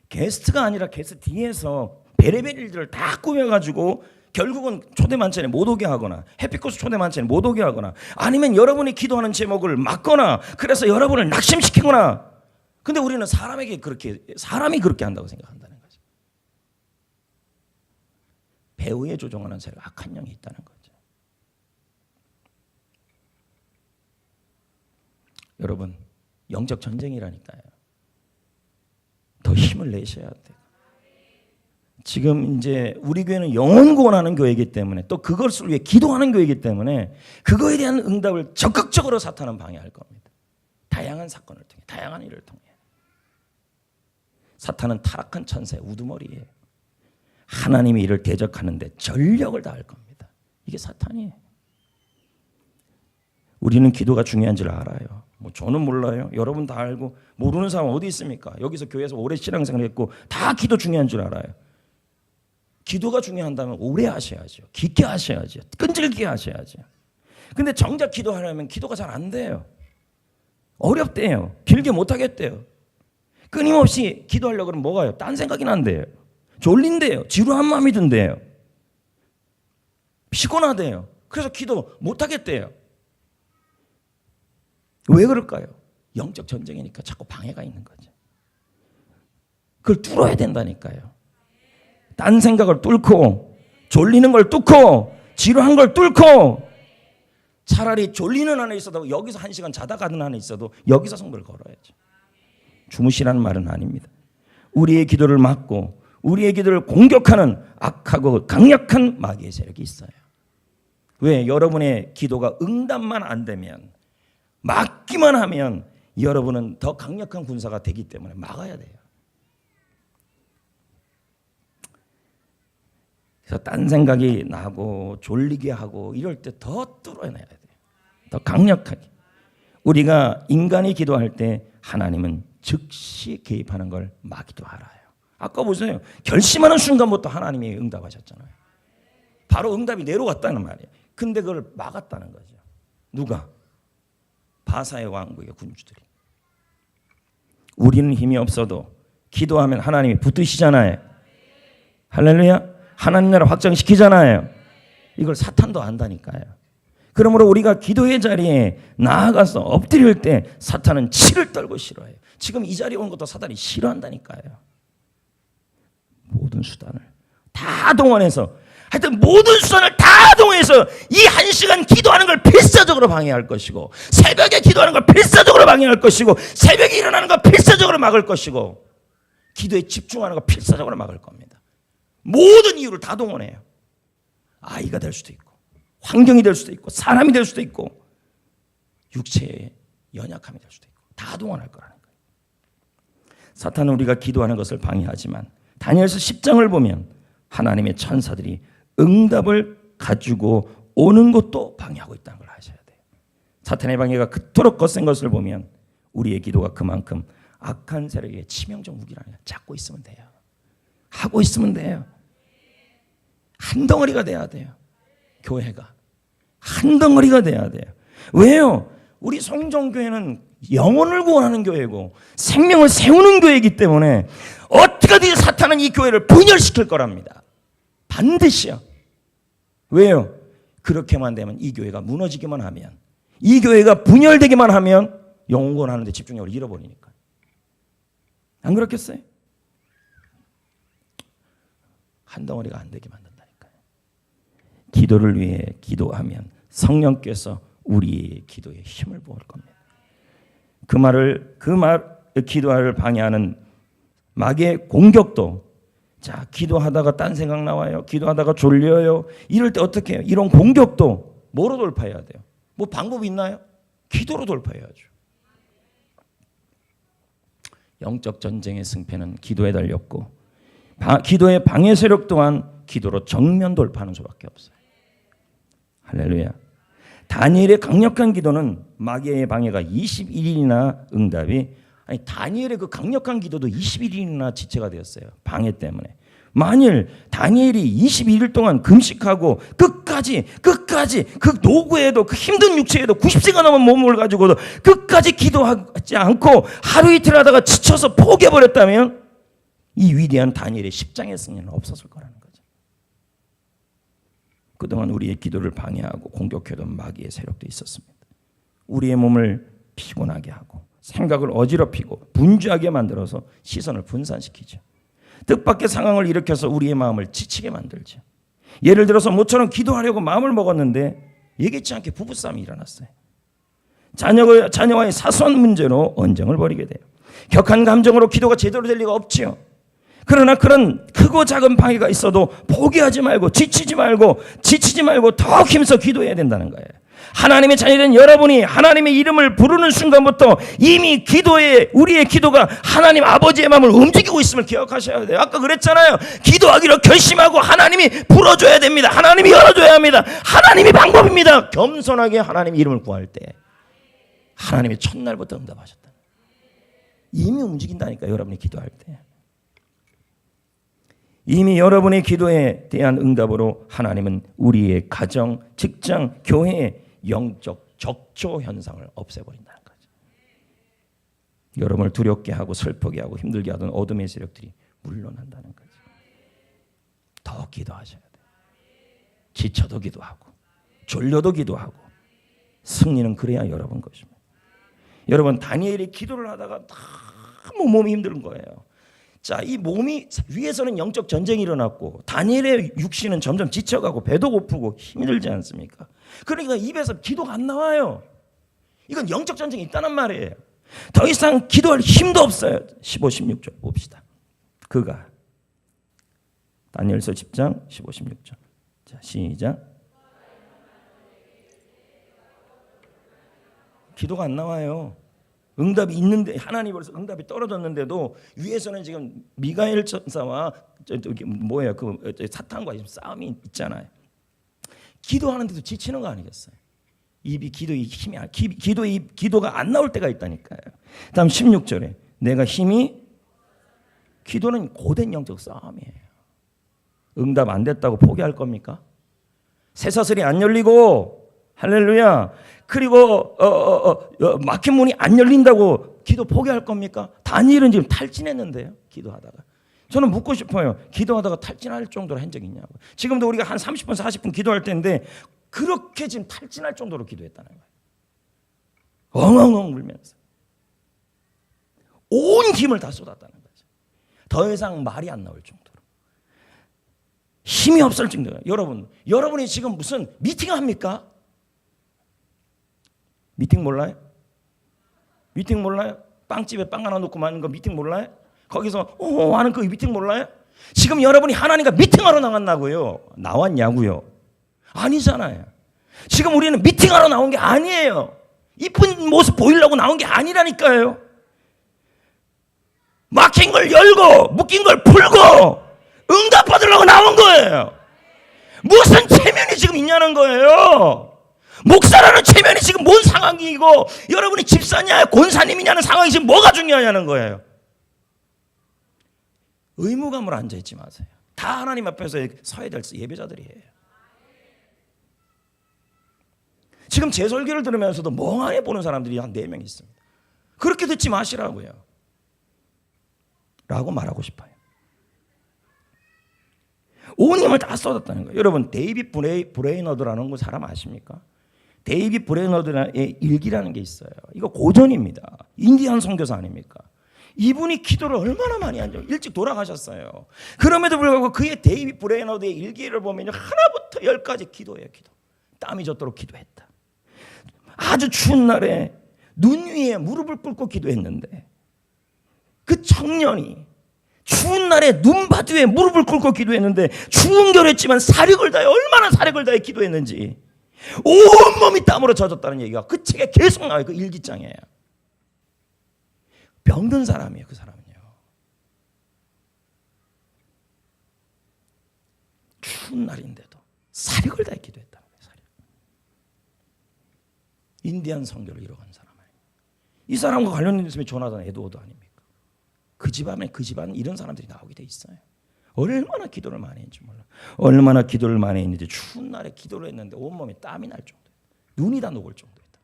게스트가 아니라 게스트 뒤에서 베레벨 일들을 다 꾸며가지고 결국은 초대 만찬에 못 오게 하거나 해피코스 초대 만찬에 못 오게 하거나 아니면 여러분이 기도하는 제목을 막거나 그래서 여러분을 낙심시키거나. 근데 우리는 사람이 그렇게 한다고 생각한다는 거죠. 배후에 조종하는 세력, 악한 영이 있다는 거죠. 여러분, 영적 전쟁이라니까요. 더 힘을 내셔야 돼요. 지금 이제 우리 교회는 영혼 구원하는 교회이기 때문에 또 그것을 위해 기도하는 교회이기 때문에 그거에 대한 응답을 적극적으로 사탄은 방해할 겁니다. 다양한 사건을 통해, 다양한 일을 통해. 사탄은 타락한 천사의 우두머리예요. 하나님이 이를 대적하는데 전력을 다할 겁니다. 이게 사탄이에요. 우리는 기도가 중요한 줄 알아요. 저는 몰라요. 여러분 다 알고. 모르는 사람 어디 있습니까? 여기서 교회에서 오래 신앙생활 했고 다 기도 중요한 줄 알아요. 기도가 중요한다면 오래 하셔야죠. 깊게 하셔야죠. 끈질기게 하셔야죠. 근데 정작 기도하려면 기도가 잘 안 돼요. 어렵대요. 길게 못 하겠대요. 끊임없이 기도하려고 그러면 뭐가요? 딴 생각이 난대요. 졸린대요. 지루한 마음이 든대요. 피곤하대요. 그래서 기도 못 하겠대요. 왜 그럴까요? 영적 전쟁이니까 자꾸 방해가 있는 거죠. 그걸 뚫어야 된다니까요. 딴 생각을 뚫고 졸리는 걸 뚫고 지루한 걸 뚫고 차라리 졸리는 한에 있어도 여기서 1시간 자다 가는 한에 있어도 여기서 성부를 걸어야죠. 주무시라는 말은 아닙니다. 우리의 기도를 막고 우리의 기도를 공격하는 악하고 강력한 마귀의 세력이 있어요. 왜? 여러분의 기도가 응답만 안 되면 막기만 하면 여러분은 더 강력한 군사가 되기 때문에 막아야 돼요. 그래서 딴 생각이 나고 졸리게 하고 이럴 때 더 뚫어내야 돼요. 더 강력하게. 우리가 인간이 기도할 때 하나님은 즉시 개입하는 걸 마귀도 알아요. 아까 보세요. 결심하는 순간부터 하나님이 응답하셨잖아요. 바로 응답이 내려왔다는 말이에요. 근데 그걸 막았다는 거죠. 누가? 바사의 왕국의 군주들이. 우리는 힘이 없어도 기도하면 하나님이 붙드시잖아요. 할렐루야. 하나님 나라 확장시키잖아요. 이걸 사탄도 안다니까요. 그러므로 우리가 기도의 자리에 나아가서 엎드릴 때 사탄은 치를 떨고 싫어해요. 지금 이 자리에 온 것도 사탄이 싫어한다니까요. 모든 수단을 다 동원해서 하여튼 모든 수단을 다 동원해서 이 1시간 기도하는 걸 필사적으로 방해할 것이고 새벽에 기도하는 걸 필사적으로 방해할 것이고 새벽에 일어나는 걸 필사적으로 막을 것이고 기도에 집중하는 걸 필사적으로 막을 겁니다. 모든 이유를 다 동원해요. 아이가 될 수도 있고 환경이 될 수도 있고 사람이 될 수도 있고 육체의 연약함이 될 수도 있고 다 동원할 거라는 거예요. 사탄은 우리가 기도하는 것을 방해하지만 다니엘서 10장을 보면 하나님의 천사들이 응답을 가지고 오는 것도 방해하고 있다는 걸 아셔야 돼요. 사탄의 방해가 그토록 거센 것을 보면 우리의 기도가 그만큼 악한 세력의 치명적 무기라는 걸 잡고 있으면 돼요. 하고 있으면 돼요. 한 덩어리가 돼야 돼요. 교회가 한 덩어리가 돼야 돼요. 왜요? 우리 성정교회는 영혼을 구원하는 교회고 생명을 세우는 교회이기 때문에 어떻게든 사탄은 이 교회를 분열시킬 거랍니다. 반드시요. 왜요? 그렇게만 되면 이 교회가 무너지기만 하면 이 교회가 분열되기만 하면 영혼 구원하는 데 집중력을 잃어버리니까. 안 그렇겠어요? 한 덩어리가 안 되게 만든다니까요. 기도를 위해 기도하면 성령께서 우리의 기도에 힘을 부을 겁니다. 기도를 방해하는 마귀의 공격도 자, 기도하다가 딴 생각 나와요. 기도하다가 졸려요. 이럴 때 어떻게 해요? 이런 공격도 뭐로 돌파해야 돼요? 뭐 방법이 있나요? 기도로 돌파해야죠. 영적 전쟁의 승패는 기도에 달렸고 기도의 방해 세력 또한 기도로 정면 돌파하는 수밖에 없어요. 할렐루야. 다니엘의 강력한 기도는 마귀의 방해가 21일이나 응답이 다니엘의 그 강력한 기도도 21일이나 지체가 되었어요. 방해 때문에. 만일 다니엘이 22일 동안 금식하고 끝까지 그 노구에도 그 힘든 육체에도 90세가 넘은 몸을 가지고도 끝까지 기도하지 않고 하루 이틀 하다가 지쳐서 포기해버렸다면 이 위대한 다니엘의 10장의 승리는 없었을 거라는 거죠. 그동안 우리의 기도를 방해하고 공격해던 마귀의 세력도 있었습니다. 우리의 몸을 피곤하게 하고 생각을 어지럽히고 분주하게 만들어서 시선을 분산시키죠. 뜻밖의 상황을 일으켜서 우리의 마음을 지치게 만들죠. 예를 들어서 모처럼 기도하려고 마음을 먹었는데 예기치 않게 부부싸움이 일어났어요. 자녀와의 사소한 문제로 언쟁을 벌이게 돼요. 격한 감정으로 기도가 제대로 될 리가 없지요. 그러나 그런 크고 작은 방해가 있어도 포기하지 말고 지치지 말고 더 힘써 기도해야 된다는 거예요. 하나님의 자녀된 여러분이 하나님의 이름을 부르는 순간부터 이미 우리의 기도가 하나님 아버지의 마음을 움직이고 있음을 기억하셔야 돼요. 아까 그랬잖아요. 기도하기로 결심하고 하나님이 불어줘야 됩니다. 하나님이 열어줘야 합니다. 하나님이 방법입니다. 겸손하게 하나님의 이름을 구할 때 하나님이 첫날부터 응답하셨다. 이미 움직인다니까. 여러분이 기도할 때 이미 여러분의 기도에 대한 응답으로 하나님은 우리의 가정, 직장, 교회의 영적 적조 현상을 없애버린다는 거죠. 여러분을 두렵게 하고 슬프게 하고 힘들게 하던 어둠의 세력들이 물러난다는 거죠. 더 기도하셔야 돼요. 지쳐도 기도하고 졸려도 기도하고 승리는 그래야 여러분 것입니다. 여러분 다니엘이 기도를 하다가 너무 몸이 힘든 거예요. 자, 이 몸이 위에서는 영적 전쟁이 일어났고 다니엘의 육신은 점점 지쳐가고 배도 고프고 힘이 들지 않습니까? 그러니까 입에서 기도가 안 나와요. 이건 영적 전쟁이 있다는 말이에요. 더 이상 기도할 힘도 없어요. 15, 16절 봅시다. 그가 다니엘서 10장 15, 16절. 자, 시작. 기도가 안 나와요. 응답이 있는데 하나님 벌써 응답이 떨어졌는데도 위에서는 지금 미가엘 천사와 사탄과 지금 싸움이 있잖아요. 기도하는데도 지치는 거 아니겠어요? 입이 기도의 힘이 기도가 안 나올 때가 있다니까요. 다음 16절에 내가 힘이 기도는 고된 영적 싸움이에요. 응답 안 됐다고 포기할 겁니까? 쇠사슬이 안 열리고 할렐루야. 그리고 막힌 문이 안 열린다고 기도 포기할 겁니까? 다니엘은 지금 탈진했는데요. 기도하다가. 저는 묻고 싶어요. 기도하다가 탈진할 정도로 한 적이 있냐고. 지금도 우리가 한 30분 40분 기도할 때인데 그렇게 지금 탈진할 정도로 기도했다는 거예요. 엉엉엉 울면서. 온 힘을 다 쏟았다는 거죠. 더 이상 말이 안 나올 정도로. 힘이 없을 정도로. 여러분이 지금 무슨 미팅 합니까? 미팅 몰라요? 미팅 몰라요? 빵집에 빵 하나 놓고 마는 거 미팅 몰라요? 거기서 하는 그 미팅 몰라요? 지금 여러분이 하나님과 미팅하러 나왔냐고요? 아니잖아요. 지금 우리는 미팅하러 나온 게 아니에요. 이쁜 모습 보이려고 나온 게 아니라니까요. 막힌 걸 열고 묶인 걸 풀고 응답 받으려고 나온 거예요. 무슨 체면이 지금 있냐는 거예요. 목사라는 체면이 지금 뭔 상황이고 여러분이 집사냐 권사님이냐는 상황이 지금 뭐가 중요하냐는 거예요. 의무감으로 앉아있지 마세요. 다 하나님 앞에서 서야 될 예배자들이에요. 지금 제 설교를 들으면서도 멍하게 보는 사람들이 한 4명 있습니다. 그렇게 듣지 마시라고요. 라고 말하고 싶어요. 온 힘을 다 쏟았다는 거예요. 여러분 데이빗 브레이너드라는 거 사람 아십니까? 데이빗 브레이너드의 일기라는 게 있어요. 이거 고전입니다. 인디안 선교사 아닙니까? 이분이 기도를 얼마나 많이 하죠. 일찍 돌아가셨어요. 그럼에도 불구하고 그의 데이빗 브레이너드의 일기를 보면 하나부터 10까지 기도해요. 기도. 땀이 젖도록 기도했다. 아주 추운 날에 눈 위에 무릎을 꿇고 기도했는데 그 청년이 추운 날에 눈밭 위에 무릎을 꿇고 기도했는데 추운 겨울했지만 얼마나 사력을 다해 기도했는지 온몸이 땀으로 젖었다는 얘기가 그 책에 계속 나와요. 그 일기장에. 병든 사람이에요. 그 사람은요. 추운 날인데도 사력을 다해 기도했다는 거예요. 사력. 인디안 선교를 이뤄간 사람 아니에요. 이 사람과 관련된 있으면 조나단 에드워드 아닙니까? 그 집안에 이런 사람들이 나오게 돼 있어요. 얼마나 기도를 많이 했는지 몰라. 얼마나 기도를 많이 했는지 추운 날에 기도를 했는데 온몸에 땀이 날 정도, 눈이 다 녹을 정도였다.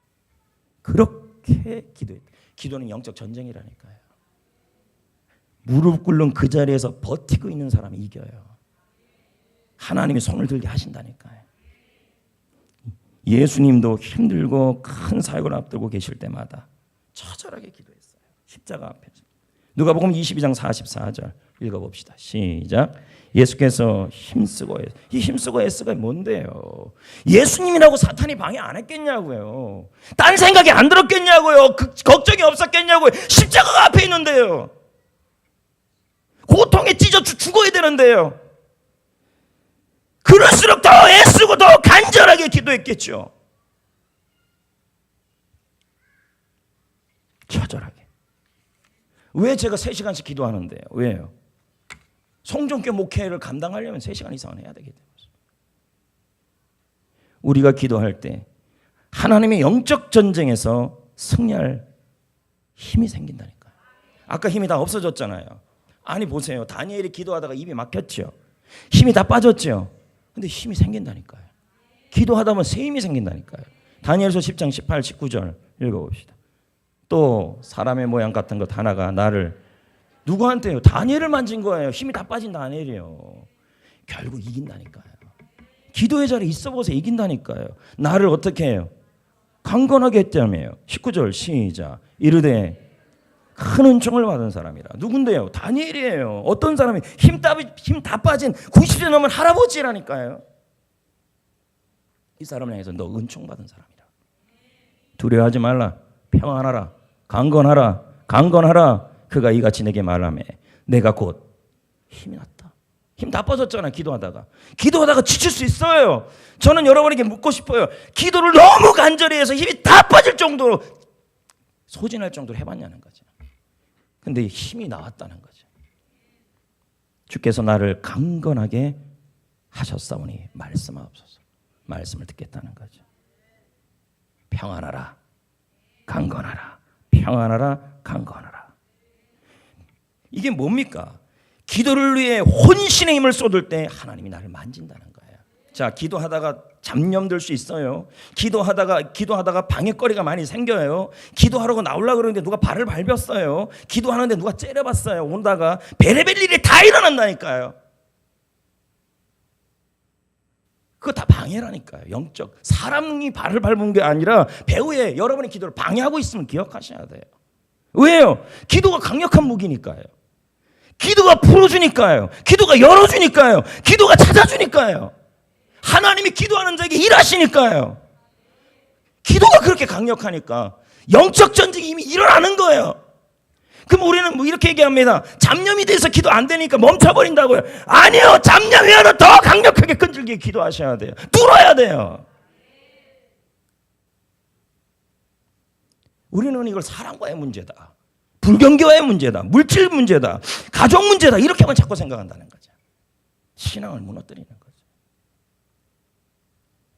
그렇게 기도했다. 기도는 영적 전쟁이라니까요. 무릎 꿇는 그 자리에서 버티고 있는 사람이 이겨요. 하나님이 손을 들게 하신다니까요. 예수님도 힘들고 큰 사역을 앞두고 계실 때마다 처절하게 기도했어요. 십자가 앞에서. 누가복음 22장 44절 읽어봅시다. 시작. 예수께서 힘쓰고 이 힘쓰고 애쓰가 뭔데요? 예수님이라고 사탄이 방해 안 했겠냐고요. 딴 생각이 안 들었겠냐고요. 걱정이 없었겠냐고요. 십자가가 앞에 있는데요. 고통에 찢어 죽어야 되는데요. 그럴수록 더 애쓰고 더 간절하게 기도했겠죠. 처절하게. 왜 제가 3시간씩 기도하는데요? 왜요? 성전교 목회를 감당하려면 3시간 이상은 해야 되기 때문에. 우리가 기도할 때 하나님의 영적 전쟁에서 승리할 힘이 생긴다니까요. 아까 힘이 다 없어졌잖아요. 아니 보세요. 다니엘이 기도하다가 입이 막혔죠. 힘이 다 빠졌죠. 근데 힘이 생긴다니까요. 기도하다 보면 새 힘이 생긴다니까요. 다니엘서 10장 18, 19절 읽어봅시다. 또 사람의 모양 같은 것 하나가 나를 누구한테요? 다니엘을 만진 거예요. 힘이 다 빠진 다니엘이요. 결국 이긴다니까요. 기도의 자리에 있어 보세요. 이긴다니까요. 나를 어떻게 해요? 강건하게 했다며요. 19절 시작. 이르되 큰 은총을 받은 사람이라. 누군데요? 다니엘이에요. 어떤 사람이 힘 다 빠진 90세 넘은 할아버지라니까요. 이 사람을 향해서 너 은총 받은 사람이라. 두려워하지 말라. 평안하라. 강건하라. 강건하라. 그가 이같이 내게 말하며 내가 곧 힘이 났다. 힘 다 빠졌잖아요. 기도하다가 지칠 수 있어요. 저는 여러분에게 묻고 싶어요. 기도를 너무 간절히 해서 힘이 다 빠질 정도로 소진할 정도로 해봤냐는 거죠. 근데 힘이 나왔다는 거죠. 주께서 나를 강건하게 하셨사오니 말씀하옵소서. 말씀을 듣겠다는 거죠. 평안하라. 강건하라. 평안하라. 강건하라. 이게 뭡니까? 기도를 위해 혼신의 힘을 쏟을 때 하나님이 나를 만진다는 거예요. 자, 기도하다가 잡념들 수 있어요. 기도하다가 방해거리가 많이 생겨요. 기도하라고 나오려고 그러는데 누가 발을 밟았어요. 기도하는데 누가 째려봤어요. 온다가 베레벨 일이 다 일어난다니까요. 그거 다 방해라니까요. 영적. 사람이 발을 밟은 게 아니라 배후에 여러분의 기도를 방해하고 있으면 기억하셔야 돼요. 왜요? 기도가 강력한 무기니까요. 기도가 풀어주니까요. 기도가 열어주니까요. 기도가 찾아주니까요. 하나님이 기도하는 자에게 일하시니까요. 기도가 그렇게 강력하니까 영적 전쟁이 이미 일어나는 거예요. 그럼 우리는 뭐 이렇게 얘기합니다. 잡념이 돼서 기도 안 되니까 멈춰버린다고요. 아니요. 잡념이어도 더 강력하게 끈질기게 기도하셔야 돼요. 뚫어야 돼요. 우리는 이걸 사랑과의 문제다. 불경계와의 문제다. 물질 문제다. 가족 문제다. 이렇게만 자꾸 생각한다는 거죠. 신앙을 무너뜨리는 거죠.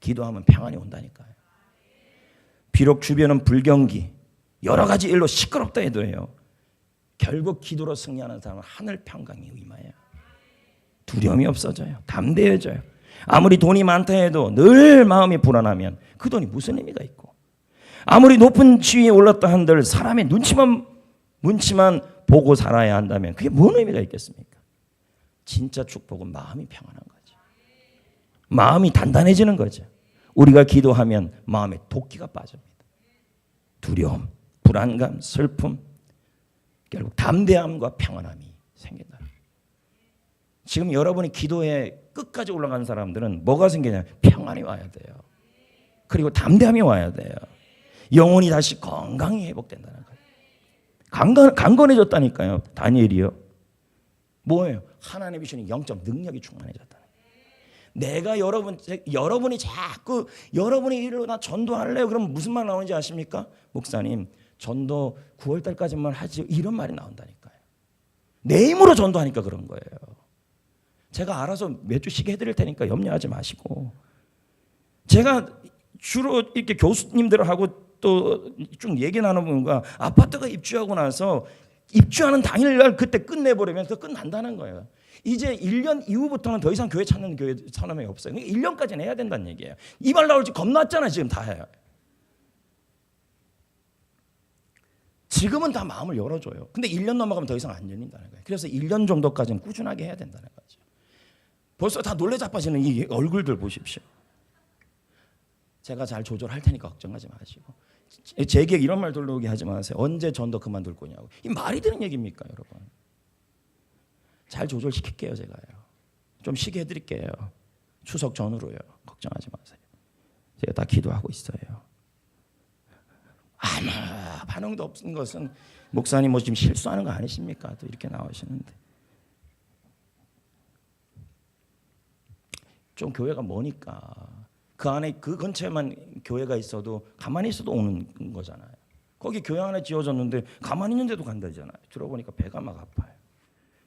기도하면 평안이 온다니까요. 비록 주변은 불경기, 여러 가지 일로 시끄럽다 해도 해요. 결국 기도로 승리하는 사람은 하늘 평강이 임하여 두려움이 없어져요. 담대해져요. 아무리 돈이 많다 해도 늘 마음이 불안하면 그 돈이 무슨 의미가 있고, 아무리 높은 지위에 올랐다 한들 사람의 눈치만 보고 살아야 한다면 그게 뭔 의미가 있겠습니까? 진짜 축복은 마음이 평안한 거죠. 마음이 단단해지는 거죠. 우리가 기도하면 마음에 도끼가 빠집니다. 두려움, 불안감, 슬픔, 결국 담대함과 평안함이 생긴다. 지금 여러분이 기도에 끝까지 올라가는 사람들은 뭐가 생기냐? 평안이 와야 돼요. 그리고 담대함이 와야 돼요. 영혼이 다시 건강히 회복된다는 거예요. 강건해졌다니까요. 다니엘이요. 뭐예요? 하나님이 주신 영적 능력이 충만해졌다. 내가 여러분이 자꾸 여러분이 일로 나 전도할래요. 그럼 무슨 말 나오는지 아십니까? 목사님, 전도 9월 달까지만 하지 이런 말이 나온다니까요. 내 힘으로 전도하니까 그런 거예요. 제가 알아서 매주 쉬게 해드릴 테니까 염려하지 마시고, 제가 주로 이렇게 교수님들하고 또 쭉 얘기 나눠보니까 아파트가 입주하고 나서 입주하는 당일날 그때 끝내버리면 또 끝난다는 거예요. 이제 1년 이후부터는 더 이상 교회 찾는 교회 사람이 없어요. 1년까지는 해야 된다는 얘기예요. 이 말 나올지 겁났잖아요. 지금 다 해요. 지금은 다 마음을 열어줘요. 근데 1년 넘어가면 더 이상 안 열린다는 거예요. 그래서 1년 정도까지는 꾸준하게 해야 된다는 거죠. 벌써 다 놀래 자빠지는 이 얼굴들 보십시오. 제가 잘 조절할 테니까 걱정하지 마시고, 제게 이런 말 들러오게 하지 마세요. 언제 전도 그만둘 거냐고. 이 말이 되는 얘기입니까, 여러분? 잘 조절시킬게요, 제가요. 좀 쉬게 해드릴게요. 추석 전후로요. 걱정하지 마세요. 제가 다 기도하고 있어요. 아무 반응도 없는 것은 목사님 뭐 지금 실수하는 거 아니십니까? 또 이렇게 나오시는데, 좀 교회가 머니까 그 안에 그 근처에만 교회가 있어도 가만히 있어도 오는 거잖아요. 거기 교회 하나 지어졌는데 가만히 있는데도 간다잖아요. 들어보니까 배가 막 아파요.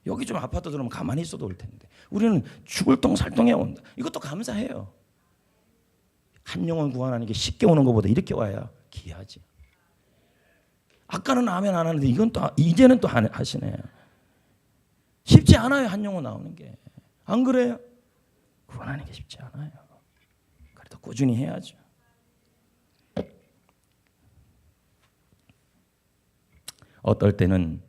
여기 좀 아파트 들어오면 가만히 있어도 올 텐데 우리는 죽을 똥 살똥해 온다. 이것도 감사해요. 한 영혼 구원하는 게 쉽게 오는 것보다 이렇게 와야 귀하지. 아까는 아멘 안 하는데 이건 또 이제는 또 하시네요. 쉽지 않아요. 한 영혼 나오는 게. 안 그래요? 구원하는 게 쉽지 않아요. 그래도 꾸준히 해야죠. 어떨 때는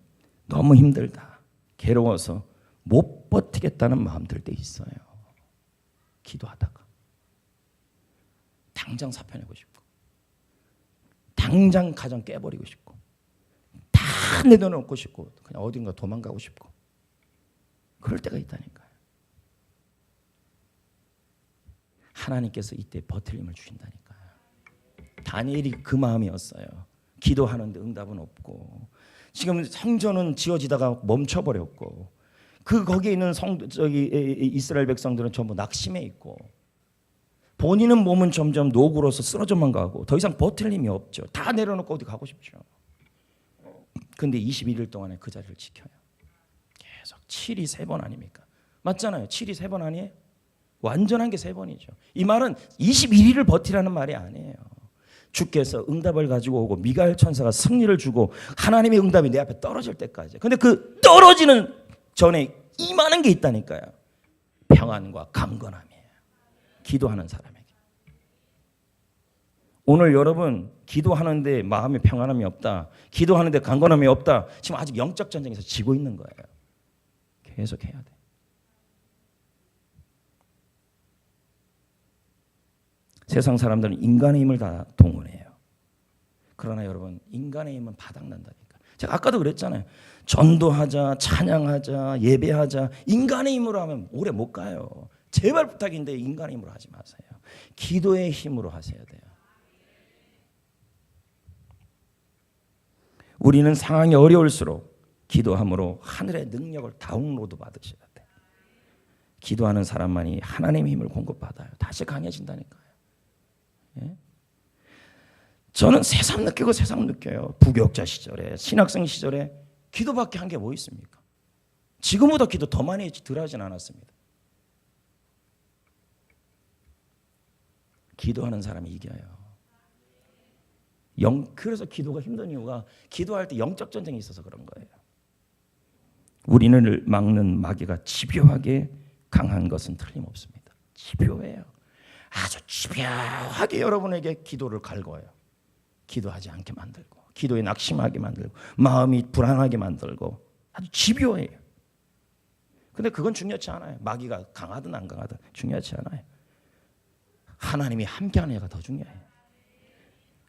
너무 힘들다, 괴로워서 못 버티겠다는 마음 들 때 있어요. 기도하다가 당장 사표내고 싶고, 당장 가정 깨버리고 싶고, 다 내려놓고 싶고, 그냥 어딘가 도망가고 싶고, 그럴 때가 있다니까요. 하나님께서 이때 버틸 힘을 주신다니까요. 다니엘이 그 마음이었어요. 기도하는데 응답은 없고, 지금 성전은 지어지다가 멈춰버렸고, 거기에 있는 이스라엘 백성들은 전부 낙심해 있고, 본인은 몸은 점점 노구로서 쓰러져만 가고 더 이상 버틸 힘이 없죠. 다 내려놓고 어디 가고 싶죠. 근데 21일 동안에 그 자리를 지켜요. 계속 7이 3번 아닙니까? 맞잖아요. 7이 3번 아니에요? 완전한 게 3번이죠. 이 말은 21일을 버티라는 말이 아니에요. 주께서 응답을 가지고 오고 미가엘 천사가 승리를 주고 하나님의 응답이 내 앞에 떨어질 때까지. 근데 그 떨어지는 전에 임하는 게 있다니까요. 평안과 강건함이에요. 기도하는 사람에게. 오늘 여러분 기도하는데 마음에 평안함이 없다, 기도하는데 강건함이 없다, 지금 아직 영적 전쟁에서 지고 있는 거예요. 계속 해야 돼. 세상 사람들은 인간의 힘을 다 동원해요. 그러나 여러분, 인간의 힘은 바닥난다니까. 제가 아까도 그랬잖아요. 전도하자, 찬양하자, 예배하자, 인간의 힘으로 하면 오래 못 가요. 제발 부탁인데 인간의 힘으로 하지 마세요. 기도의 힘으로 하셔야 돼요. 우리는 상황이 어려울수록 기도함으로 하늘의 능력을 다운로드 받으셔야 돼요. 기도하는 사람만이 하나님의 힘을 공급받아요. 다시 강해진다니까요. 예? 저는 새삼 느끼고 새삼 느껴요. 부교육자 시절에, 신학생 시절에 기도밖에 한 게 뭐 있습니까? 지금보다 기도 더 많이 덜 하진 않았습니다. 기도하는 사람이 이겨요. 그래서 기도가 힘든 이유가 기도할 때 영적 전쟁이 있어서 그런 거예요. 우리를 막는 마귀가 집요하게 강한 것은 틀림없습니다. 집요해요. 아주 집요하게 여러분에게 기도를 갈궈요. 기도하지 않게 만들고, 기도에 낙심하게 만들고, 마음이 불안하게 만들고, 아주 집요해요. 근데 그건 중요치 않아요. 마귀가 강하든 안 강하든 중요하지 않아요. 하나님이 함께하는 애가 더 중요해요.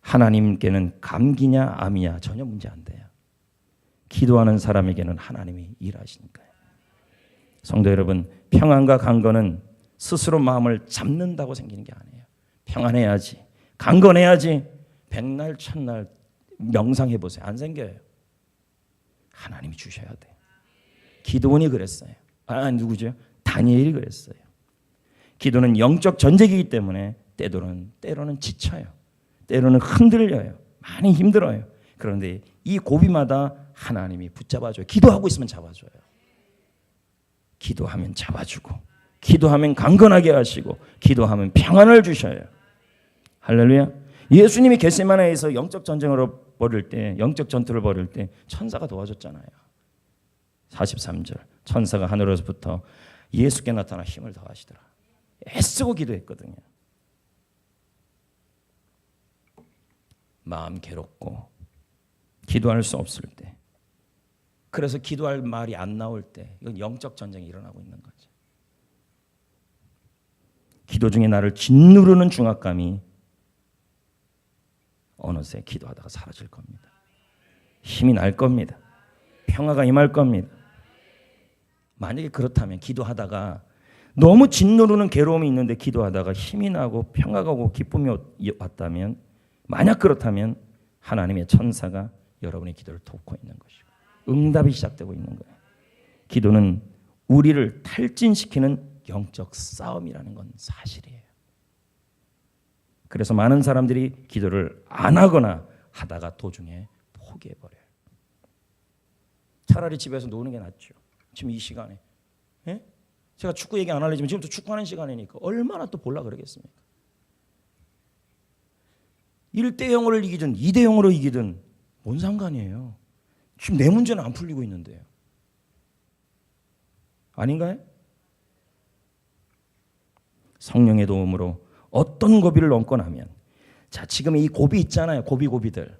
하나님께는 감기냐 암이냐 전혀 문제 안 돼요. 기도하는 사람에게는 하나님이 일하시니까요. 성도 여러분, 평안과 강건은 스스로 마음을 잡는다고 생기는 게 아니에요. 평안해야지, 강건해야지, 백날 천날 명상해 보세요. 안 생겨요. 하나님이 주셔야 돼요. 기도원이 그랬어요. 누구죠? 다니엘이 그랬어요. 기도는 영적 전쟁이기 때문에 때로는 지쳐요. 때로는 흔들려요. 많이 힘들어요. 그런데 이 고비마다 하나님이 붙잡아줘요. 기도하고 있으면 잡아줘요. 기도하면 잡아주고, 기도하면 강건하게 하시고, 기도하면 평안을 주셔요. 할렐루야. 예수님이 겟세마네에서 영적 전쟁으로 벌일 때, 영적 전투를 벌일 때 천사가 도와줬잖아요. 43절 천사가 하늘에서부터 예수께 나타나 힘을 더하시더라. 애쓰고 기도했거든요. 마음 괴롭고 기도할 수 없을 때, 그래서 기도할 말이 안 나올 때, 이건 영적 전쟁이 일어나고 있는 거죠. 기도 중에 나를 짓누르는 중압감이 어느새 기도하다가 사라질 겁니다. 힘이 날 겁니다. 평화가 임할 겁니다. 만약에 그렇다면, 기도하다가 너무 짓누르는 괴로움이 있는데 기도하다가 힘이 나고 평화가 오고 기쁨이 왔다면, 만약 그렇다면 하나님의 천사가 여러분의 기도를 돕고 있는 것이고 응답이 시작되고 있는 거예요. 기도는 우리를 탈진시키는 영적 싸움이라는 건 사실이에요. 그래서 많은 사람들이 기도를 안 하거나 하다가 도중에 포기해버려요. 차라리 집에서 노는 게 낫죠. 지금 이 시간에. 예? 제가 축구 얘기 안 하려지만 지금 또 축구하는 시간이니까 얼마나 또 보려고 그러겠습니까? 1대0으로 이기든 2대0으로 이기든 뭔 상관이에요. 지금 내 문제는 안 풀리고 있는데요. 아닌가요? 성령의 도움으로 어떤 고비를 넘고 나면, 자, 지금 이 고비 있잖아요. 고비들.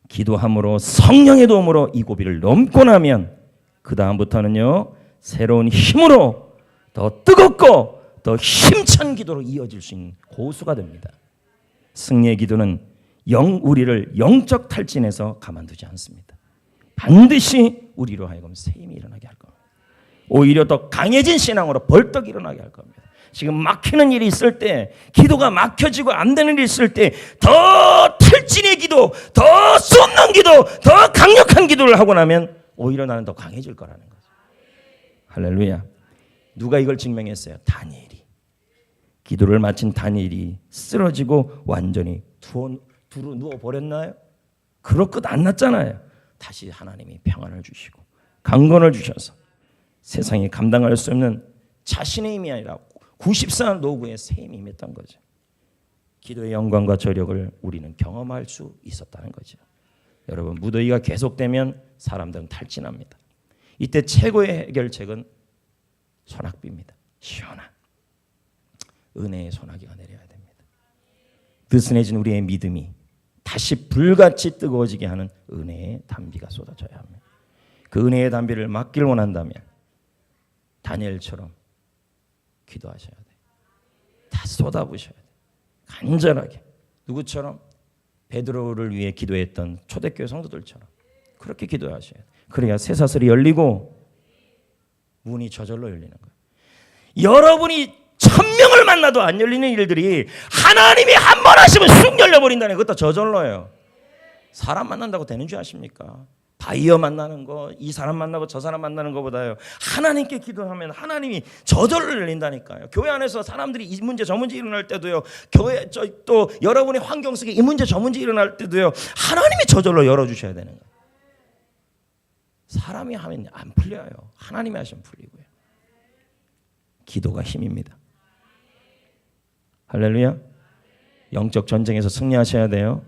기도함으로 성령의 도움으로 이 고비를 넘고 나면 그 다음부터는요, 새로운 힘으로 더 뜨겁고 더 힘찬 기도로 이어질 수 있는 고수가 됩니다. 승리의 기도는 우리를 영적 탈진에서 가만두지 않습니다. 반드시 우리로 하여금 새 힘이 일어나게 할 겁니다. 오히려 더 강해진 신앙으로 벌떡 일어나게 할 겁니다. 지금 막히는 일이 있을 때, 기도가 막혀지고 안 되는 일이 있을 때 더 탈진의 기도, 더 쏟는 기도, 더 강력한 기도를 하고 나면 오히려 나는 더 강해질 거라는 거죠. 할렐루야. 누가 이걸 증명했어요? 다니엘이. 기도를 마친 다니엘이 쓰러지고 완전히 두루 누워버렸나요? 그럴 것 안 났잖아요. 다시 하나님이 평안을 주시고 강건을 주셔서 세상이 감당할 수 없는 자신의 힘이 아니라 94 노구의 새 힘이 임했던 거죠. 기도의 영광과 저력을 우리는 경험할 수 있었다는 거죠. 여러분, 무더위가 계속되면 사람들은 탈진합니다. 이때 최고의 해결책은 소낙비입니다. 시원한 은혜의 소나기가 내려야 됩니다. 느슨해진 우리의 믿음이 다시 불같이 뜨거워지게 하는 은혜의 단비가 쏟아져야 합니다. 그 은혜의 단비를 맞기를 원한다면 다니엘처럼 기도하셔야 돼요. 다 쏟아부셔야 돼요. 간절하게. 누구처럼? 베드로를 위해 기도했던 초대교회 성도들처럼 그렇게 기도하셔야 돼요. 그래야 쇠사슬이 열리고 문이 저절로 열리는 거예요. 여러분이 1000명을 만나도 안 열리는 일들이 하나님이 한 번 하시면 쑥 열려버린다는, 그것도 저절로예요. 사람 만난다고 되는 줄 아십니까? 바이어 만나는 거, 이 사람 만나고 저 사람 만나는 것보다요, 하나님께 기도하면 하나님이 저절로 열린다니까요. 교회 안에서 사람들이 이 문제 저 문제 일어날 때도요, 교회 또 여러분의 환경 속에 이 문제 저 문제 일어날 때도요, 하나님이 저절로 열어주셔야 되는 거예요. 사람이 하면 안 풀려요. 하나님이 하시면 풀리고요. 기도가 힘입니다. 할렐루야. 영적 전쟁에서 승리하셔야 돼요.